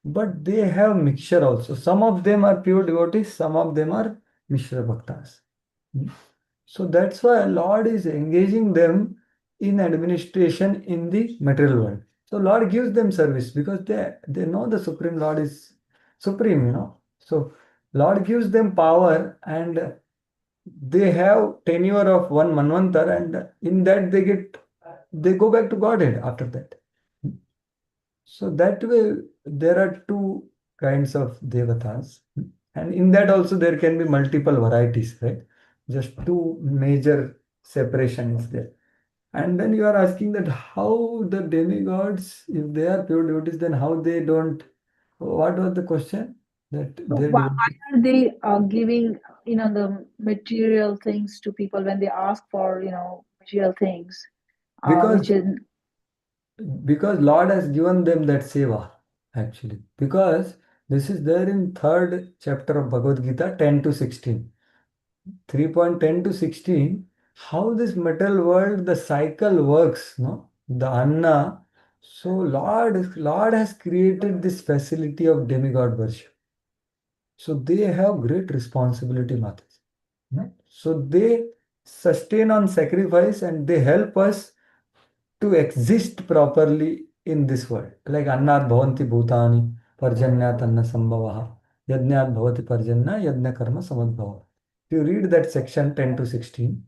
But they have mixture also. Some of them are pure devotees, some of them are Mishra Bhaktas. So that's why Lord is engaging them in administration in the material world. So Lord gives them service because they know the Supreme Lord is supreme, So Lord gives them power and they have tenure of one Manvantar, and in that they go back to Godhead after that. So that way there are two kinds of devatas, and in that also there can be multiple varieties, right? Just two major separation is there. And then you are asking that how the demigods, if they are pure devotees, then how they don't. What was the question? That So they why are they giving, the material things to people when they ask for, material things, which because is because Lord has given them that seva actually. Because this is there in third chapter of Bhagavad Gita, 10 to 16. 3.10 to 16, how this material world, the cycle works, no? The Anna. So Lord has created this facility of demigod worship. So they have great responsibility, Matas. So they sustain on sacrifice and they help us to exist properly in this world. Like Annat Bhavanti Bhutani, Parjanyat Anna Sambhavaha, Yajnat Bhavati Parjanna, Yajna Karma Samadbhava. If you read that section 10 to 16,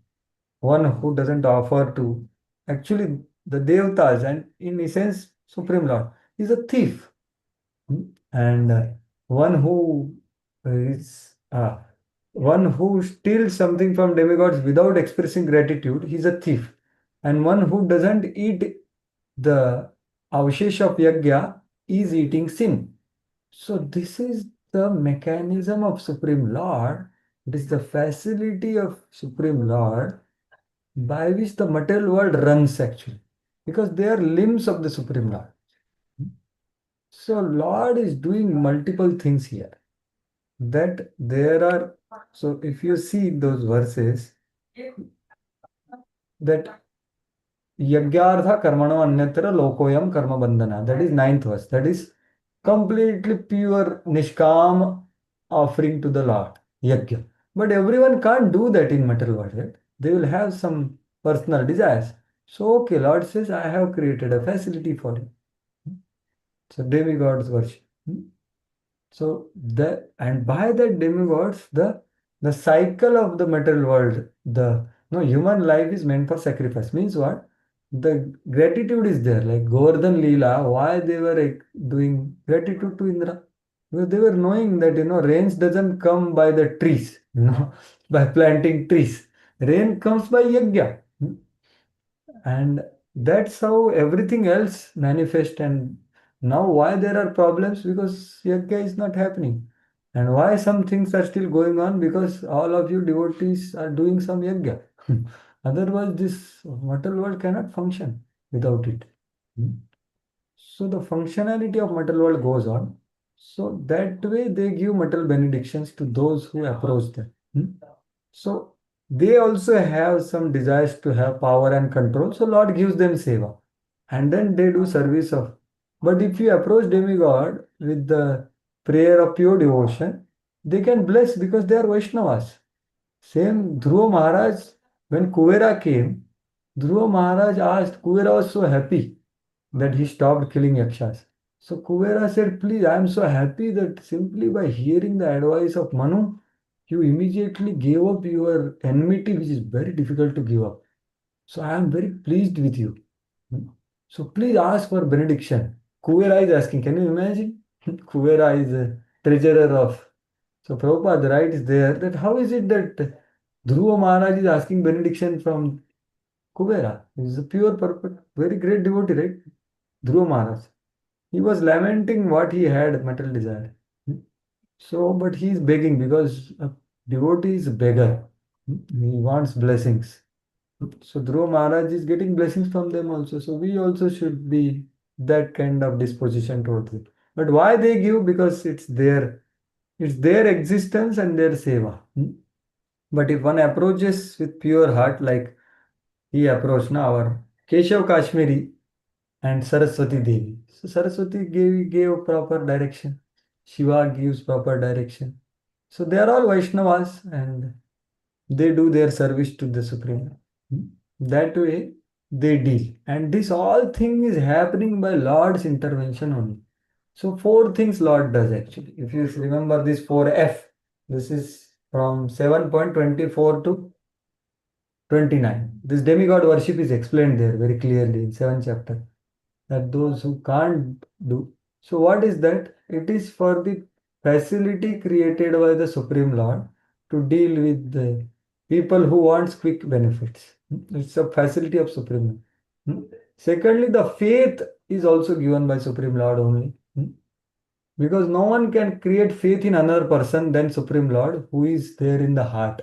one who doesn't offer to actually the Devatas and in essence Supreme Lord is a thief. And one who is one who steals something from demigods without expressing gratitude, he's a thief. And one who doesn't eat the avshesh of yajna is eating sin. So this is the mechanism of Supreme Lord. It is the facility of Supreme Lord by which the material world runs actually, because they are limbs of the Supreme Lord. So Lord is doing multiple things here. That there are, so if you see those verses, that Yagyartha karmano anyatra lokoyam karma bandhana, that is ninth verse. That is completely pure nishkam offering to the Lord, yajna. But everyone can't do that in material world, right? They will have some personal desires. So okay, Lord says, I have created a facility for you. So demigods worship. So the and by that demigods, the cycle of the material world, the no human life is meant for sacrifice. Means what? The gratitude is there. Like Govardhan Leela, why they were doing gratitude to Indra? Because they were knowing that rains doesn't come by the trees, by planting trees. Rain comes by yajna. And that's how everything else manifests. And now why there are problems? Because yajna is not happening. And why some things are still going on? Because all of you devotees are doing some yajna. Otherwise this material world cannot function without it. So the functionality of material world goes on. So that way they give material benedictions to those who approach them. So they also have some desires to have power and control. So Lord gives them seva. And then they do service of. But if you approach demigod with the prayer of pure devotion, they can bless because they are Vaishnavas. Same Dhruva Maharaj, when Kuvera came, Dhruva Maharaj asked, Kuvera was so happy that he stopped killing yakshas. So Kuvera said, please, I am so happy that simply by hearing the advice of Manu, you immediately gave up your enmity, which is very difficult to give up. So I am very pleased with you. So please ask for benediction. Kuvera is asking, can you imagine? Kuvera is a treasurer of. So Prabhupada writes there that how is it that Dhruva Maharaj is asking benediction from Kuvera? He is a pure, perfect, very great devotee, right? Dhruva Maharaj. He was lamenting what he had, material desire. So, but he is begging because a devotee is a beggar. He wants blessings. So Dhruva Maharaj is getting blessings from them also. So we also should be that kind of disposition towards it. But why they give? Because it's their existence and their seva. But if one approaches with pure heart, like he approached now our Keshav Kashmiri and Saraswati Devi. So Saraswati gave proper direction. Shiva gives proper direction. So they are all Vaishnavas and they do their service to the Supreme. That way they deal. And this all thing is happening by Lord's intervention only. So four things Lord does actually. If you remember this 4F, this is from 7.24 to 29. This demigod worship is explained there very clearly in 7th chapter. That those who can't do. So what is that? It is for the facility created by the Supreme Lord to deal with the people who wants quick benefits. It's a facility of Supreme Lord. Secondly, the faith is also given by Supreme Lord only. Because no one can create faith in another person than Supreme Lord who is there in the heart.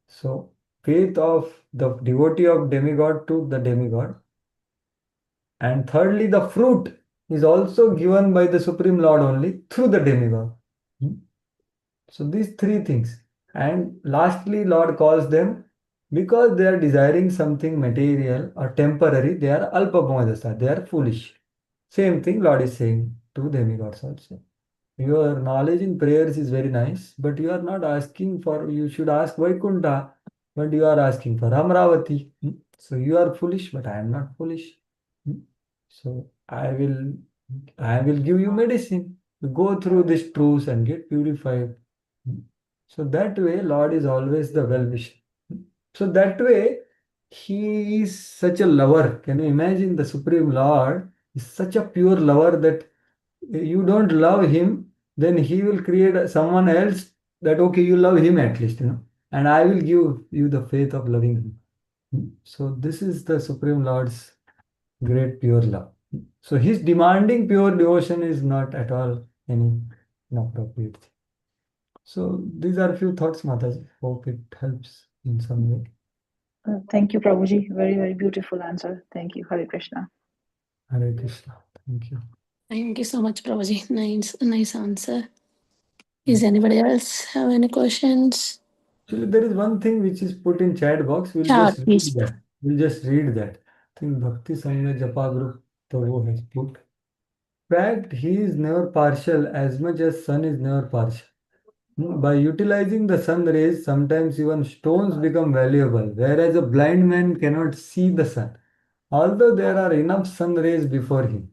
So faith of the devotee of demigod to the demigod. And thirdly, the fruit is also given by the Supreme Lord only through the demigod. So these three things. And lastly, Lord calls them because they are desiring something material or temporary, they are alpapamadasa, they are foolish. Same thing Lord is saying to demigods also. Your knowledge in prayers is very nice, but you are not asking for, you should ask Vaikuntha, but you are asking for Amravati. So you are foolish, but I am not foolish. So I will give you medicine. You go through these truths and get purified. So that way, Lord is always the well-wisher. So that way, He is such a lover. Can you imagine the Supreme Lord is such a pure lover that you don't love Him, then He will create someone else that, okay, you love Him at least, and I will give you the faith of loving Him. So this is the Supreme Lord's great pure love. So His demanding pure devotion is not at all any inappropriate thing. So these are a few thoughts, Mataji. Hope it helps in some way. Thank you, Prabhuji. Very, very beautiful answer. Thank you. Hare Krishna. Hare Krishna. Thank you. Thank you so much, Prabhuji. Nice answer. Is anybody else have any questions? Actually, there is one thing which is put in chat box. We'll Yeah, just read please. that. We'll just read that. I think Bhakti Sangha Japa group Prabhu has put. Fact, he is never partial as much as sun is never partial. By utilizing the sun rays, sometimes even stones become valuable, whereas a blind man cannot see the sun. Although there are enough sun rays before him,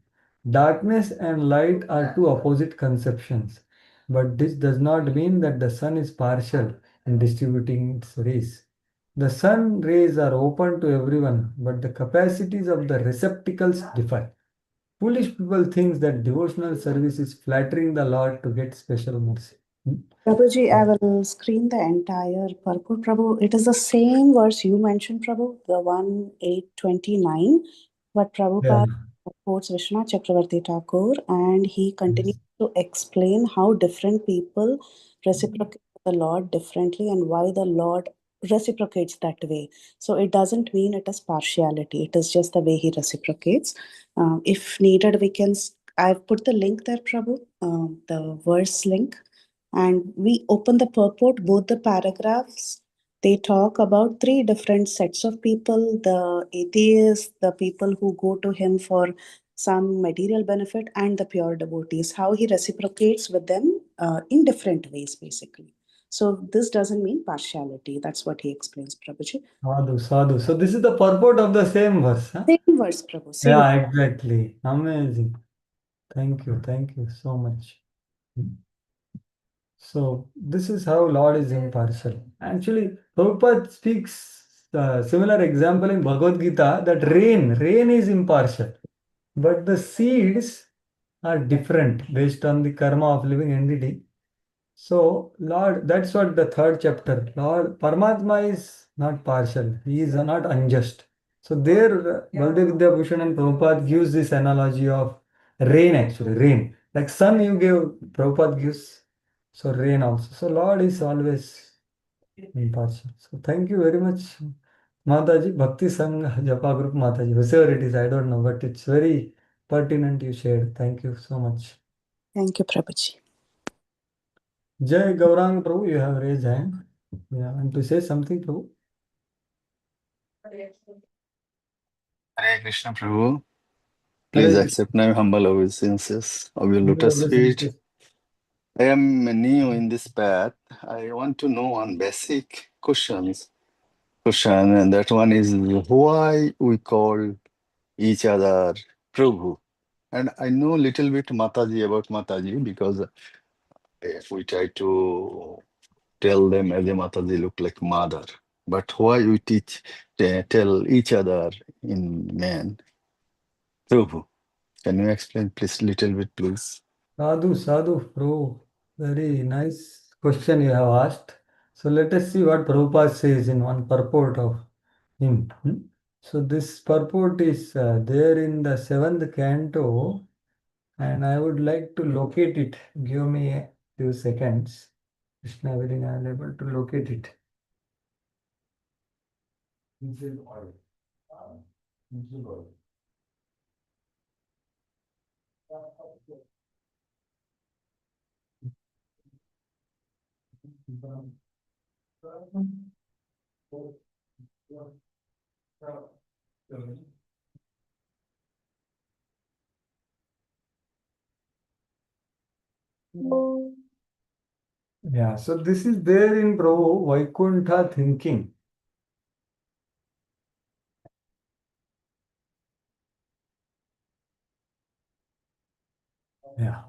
darkness and light are two opposite conceptions. But this does not mean that the sun is partial in distributing its rays. The sun rays are open to everyone, but the capacities of the receptacles differ. Foolish people think that devotional service is flattering the Lord to get special mercy. Prabhuji, I will screen the entire purport, Prabhu. It is the same verse you mentioned, Prabhu, the 1:829, but Yeah. Prabhupada quotes Vishwanath Chakravarti Thakur, and he continues to explain how different people reciprocate the Lord differently and why the Lord reciprocates that way. So it doesn't mean it is partiality. It is just the way he reciprocates. If needed, we can. I've put the link there, Prabhu, the verse link. And we open the purport, both the paragraphs. They talk about three different sets of people: the atheists, the people who go to him for some material benefit, and the pure devotees, how he reciprocates with them in different ways, basically. So this doesn't mean partiality. That's what he explains, Prabhuji. Sadhu, sadhu. So this is the purport of the same verse. Huh? Same verse, Prabhu. Same. Yeah, exactly. Amazing. Thank you. Thank you so much. So this is how Lord is impartial. Actually, Prabhupada speaks similar example in Bhagavad Gita that rain is impartial, but the seeds are different based on the karma of living entity. So Lord, that's what the third chapter. Lord Paramatma is not partial. He is not unjust. So there, Baldev Vidyabhushan and Prabhupada gives this analogy of Rain actually, rain. Like sun you give, Prabhupada gives. So rain also. So Lord is always impartial. So thank you very much, Mataji. Bhakti Sangha Japa Group Mataji. Whoever it is, I don't know, but it's very pertinent you shared. Thank you so much. Thank you, Prabhuji. Jai Gaurang Prabhu, you have raised hand. Yeah, and to say something, Prabhu. Hare Krishna Prabhu. Please Hare accept my humble obeisances of your lotus feet. Krishna. I am new in this path. I want to know one basic question, and that one is why we call each other Prabhu. And I know little bit Mataji about Mataji because we try to tell them as a Mataji look like mother. But why we tell each other in man Prabhu? Can you explain please little bit, please? Sadhu, Sadhu, Prabhu. Very nice question you have asked. So let us see what Prabhupada says in one purport of him. So this purport is there in the 7th canto, and I would like to locate it. Give me a few seconds. Krishna willing, I am able to locate it. Yeah, so this is there in Prabhu Vaikuntha thinking. Yeah.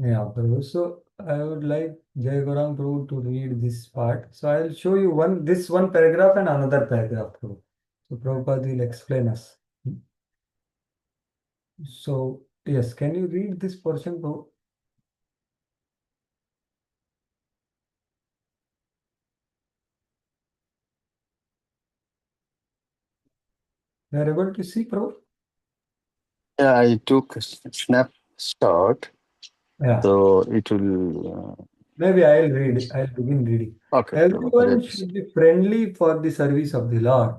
Yeah, Prabhu. So I would like Jai Gaurang Prabhu to read this part. So I'll show you this one paragraph and another paragraph, Prabhu. So Prabhupada will explain us. So yes, can you read this portion, Prabhu? You are able to see, Prabhu? Yeah, I took a snapshot, Yeah. so it will. Maybe I'll read. I'll begin reading. Okay, Prabhu. Everyone should be friendly for the service of the Lord.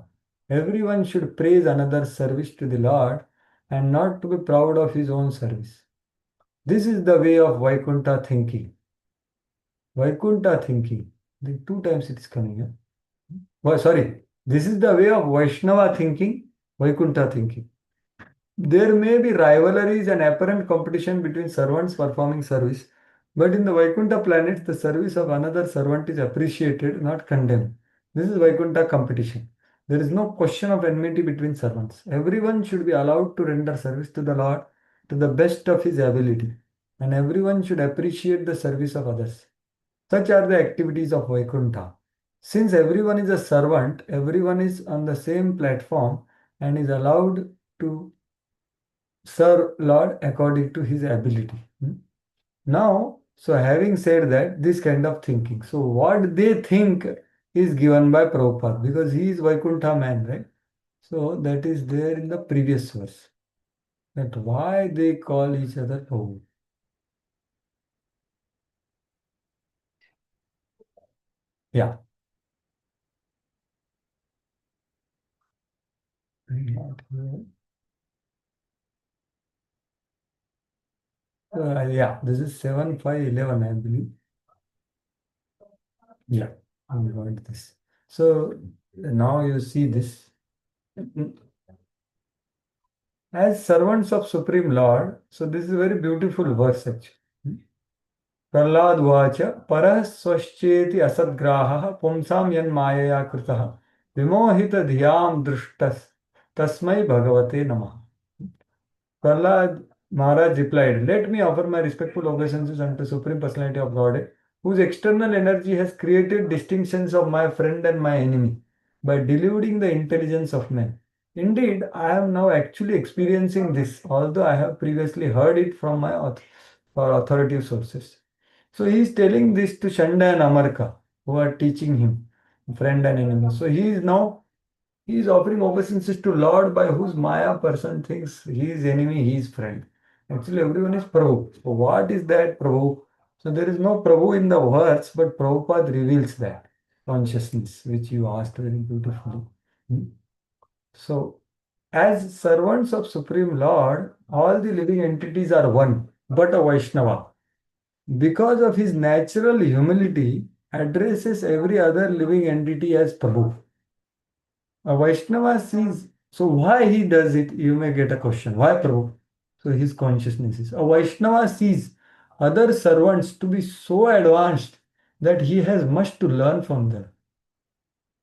Everyone should praise another's service to the Lord and not to be proud of his own service. This is the way of Vaikuntha thinking. Vaikuntha thinking. The 2 times it is coming. Well, sorry. This is the way of Vaishnava thinking, Vaikuntha thinking. There may be rivalries and apparent competition between servants performing service, but in the Vaikuntha planets, the service of another servant is appreciated, not condemned. This is Vaikuntha competition. There is no question of enmity between servants. Everyone should be allowed to render service to the Lord to the best of his ability, and everyone should appreciate the service of others. Such are the activities of Vaikuntha. Since everyone is a servant, everyone is on the same platform and is allowed to serve Lord according to his ability. Now, so having said that, this kind of thinking. So what they think is given by Prabhupada because he is Vaikuntha man, right? So that is there in the previous verse. That why they call each other Prabhu. Yeah. Not here. Yeah, this is 7:5:11, I believe. Yeah, I got this. So now you see this. As servants of Supreme Lord, so this is a very beautiful verse actually. Prahlad Vacha Parah Swashcheti Asadgraha Pumsam Yan Mayaya Kritaha Vimohita Dhyam Drushtas Tasmai Bhagavate Namah. Prahlad Maharaj replied, let me offer my respectful obeisances unto Supreme Personality of Godhead, whose external energy has created distinctions of my friend and my enemy by deluding the intelligence of men. Indeed, I am now actually experiencing this, although I have previously heard it from my authoritative sources. So he is telling this to Shanda and Amarka, who are teaching him, friend and enemy. So he is offering obeisances to Lord by whose Maya person thinks he is enemy, he is friend. Actually, everyone is Prabhu. So what is that Prabhu? So there is no Prabhu in the words, but Prabhupada reveals that consciousness, which you asked very beautifully. Hmm. So, as servants of Supreme Lord, all the living entities are one, but a Vaishnava, because of his natural humility, addresses every other living entity as Prabhu. A Vaishnava sees, so why he does it, you may get a question. Why Prabhu? So his consciousness is. A Vaishnava sees other servants to be so advanced that he has much to learn from them.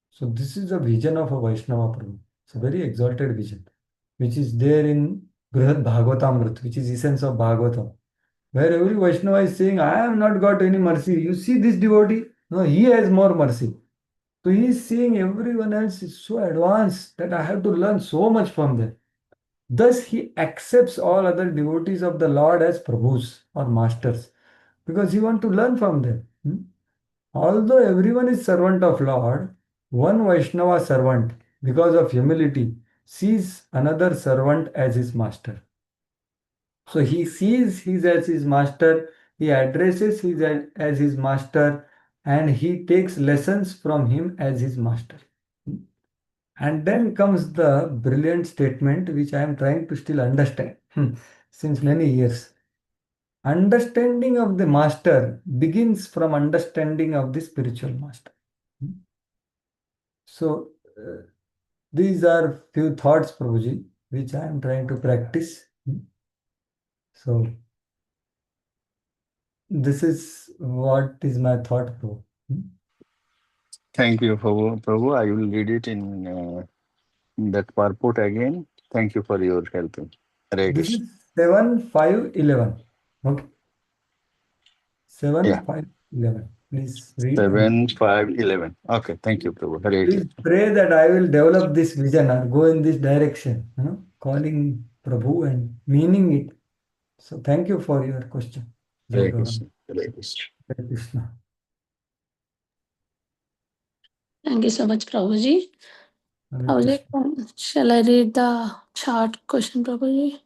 So this is a vision of a Vaishnava Prabhu. It's a very exalted vision, which is there in Brihad Bhagavatamrut, which is essence of Bhagavatam, where every Vaishnava is saying, I have not got any mercy. You see this devotee? No, he has more mercy. So he is seeing everyone else is so advanced that I have to learn so much from them. Thus he accepts all other devotees of the Lord as Prabhus or masters because he wants to learn from them. Although everyone is servant of Lord, one Vaishnava servant, because of humility, sees another servant as his master. So he sees his as his master, he addresses his as his master, and he takes lessons from him as his master. And then comes the brilliant statement which I am trying to still understand since many years. Understanding of the master begins from understanding of the spiritual master. So, these are few thoughts, Prabhuji, which I am trying to practice. So, this is what is my thought, Prabhu. Thank you, Prabhu. I will read it in that purport again. Thank you for your helping. Hare This Krishna. is 7, 5, 11. Okay. 7, Yeah. 5, 11. Please read 7, and 5, 11. Okay. Thank you, Prabhu. Hare please Krishna. pray that I will develop this vision or go in this direction, calling Prabhu and meaning it. So, thank you for your question. Jai Hare Gauranga. Krishna. Hare Krishna. Hare Krishna. Thank you so much, Prabhuji. Hare Prabhuji, Krishna. shall I read the chart question, Prabhuji?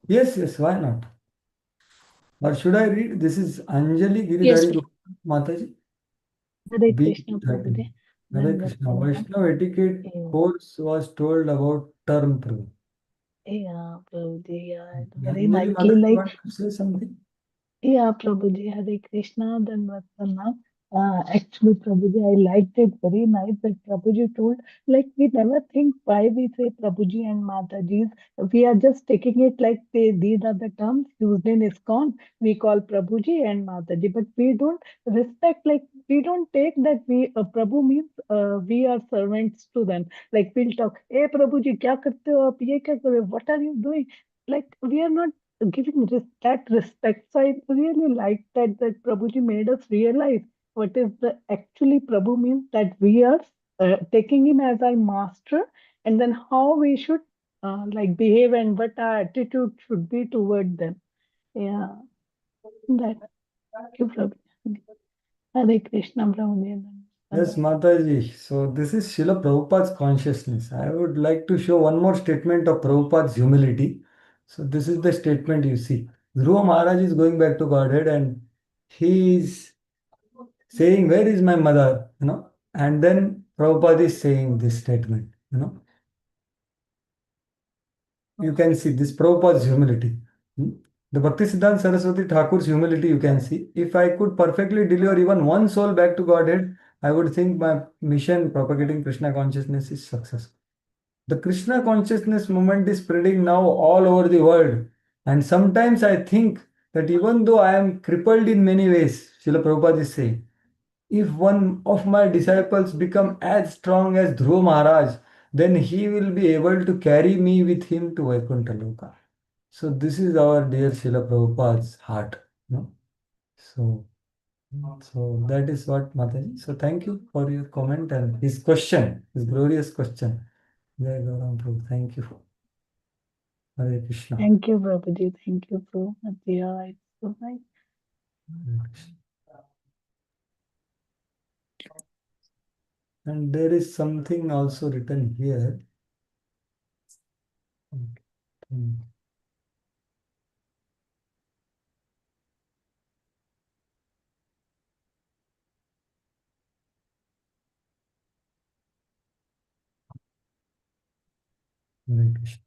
Yes, why not? Or should I read? This is Anjali Yes, Giridhari please. Gupta Mataji. Hare Krishna B13. Prabhuji. Hare Dandavat Krishna. Pranam. Vaishnava etiquette course was told about term Prabhu. Yeah, Prabhuji, yeah, very Anjali nicely Mataji, you like want to say something? yeah, Prabhuji, Hare Krishna, Dandavat Pranam. Actually, Prabhuji, I liked it very nice that Prabhuji told, like, we never think why we say Prabhuji and Mataji's. We are just taking it like these are the terms used in ISKCON. We call Prabhuji and Mataji, but we don't respect, like, we don't take that Prabhu means we are servants to them. Like, we'll talk, hey, Prabhuji, kya karte ho aap? Ye kya kar rahe ho? What are you doing? Like, we are not giving that respect. So I really like that Prabhuji made us realize what is the actually Prabhu means, that we are taking him as our master, and then how we should like behave and what our attitude should be toward them. Yeah, that. Thank you, Prabhuji. Hare Krishna, Prabhuji. Yes, Mataji. So this is Srila Prabhupada's consciousness. I would like to show one more statement of Prabhupada's humility. So this is the statement you see. Dhruva Maharaj is going back to Godhead and he is saying, where is my mother? And then Prabhupada is saying this statement. You can see this Prabhupada's humility. The Bhaktisiddhanta Saraswati Thakur's humility you can see. If I could perfectly deliver even one soul back to Godhead, I would think my mission propagating Krishna consciousness is successful. The Krishna consciousness movement is spreading now all over the world. And sometimes I think that even though I am crippled in many ways, Srila Prabhupada is saying, if one of my disciples become as strong as Dhruva Maharaj, then he will be able to carry me with him to Vaikuntha Loka. So this is our dear Srila Prabhupada's heart. So that is what Mataji. So thank you for your comment and his question, his glorious question. Jai Gaurang Prabhu. Thank you. Hare Krishna. Thank you, Prabhuji. Thank you so much. Yeah, it's so nice. Hare Krishna. And there is something also written here. Okay. Hare Krishna.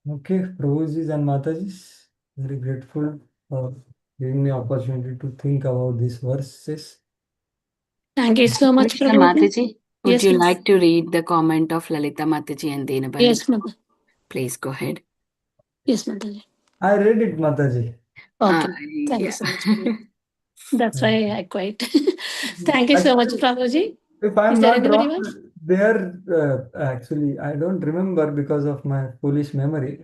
Okay, Prabhujis and Matajis, very grateful for giving me opportunity to think about these verses. Thank you so much, Krishna Prabhuji. Mataji, would Yes, you ma'am. like to read the comment of Lalita Mataji and Dinabali? Yes, ma'am. Please go ahead. Yes, Mataji. I read it, Mataji. Okay. Thank you so much. Prabhuji. That's why I quite. Thank you so much, Prabhuji. If I'm Is there not anybody wrong, else? there actually I don't remember because of my foolish memory.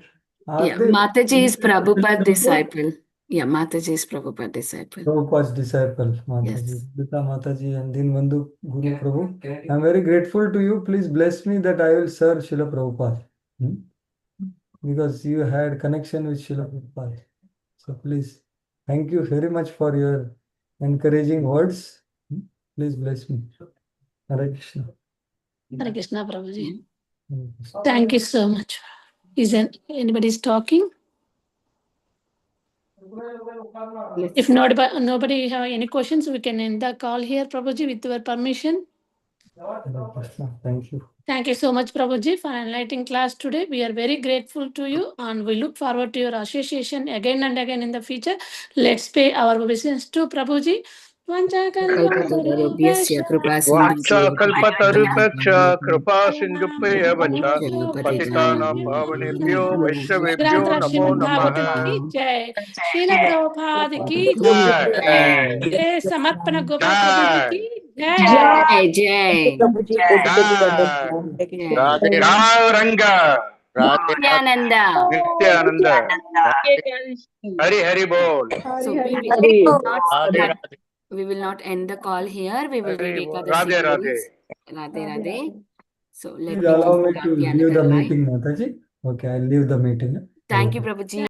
Yeah, Mataji is Prabhupada disciple. Yeah, Mataji is Prabhupada disciple. Prabhupada's disciple, Mataji, Pita Mataji, and Dinbandhu Guru Prabhu. I'm very grateful to you. Please bless me that I will serve Srila Prabhupada. Because you had connection with Srila Prabhupada. So please, thank you very much for your encouraging words. Please bless me. Hare Krishna. Hare Krishna, Prabhuji. Thank you so much. Is anybody talking? If nobody have any questions, we can end the call here, Prabhuji, with your permission. Thank you. Thank you so much, Prabhuji, for enlightening class today. We are very grateful to you and we look forward to your association again and again in the future. Let's pay our obeisance to Prabhuji. वाञ्छाकल्पतरुभ्यश्च कृपा सिन्धुभ्येव च पतितानां पावनेभ्यो वैष्णवेभ्यो नमो नमः। जय श्रील प्रभुपाद की जय समर्पण गोपाल प्रभुजी की जय जय राधे राव रंगा नित्यानंद नित्यानंद हरि हरि बोल। So we will not end the call here. We will read Ekadashi Radhe Radhe rules. Radhe Radhe. So let Please me allow just me start to the leave another the line. meeting, Mataji. Okay, I'll leave the meeting. Thank you, Prabhuji.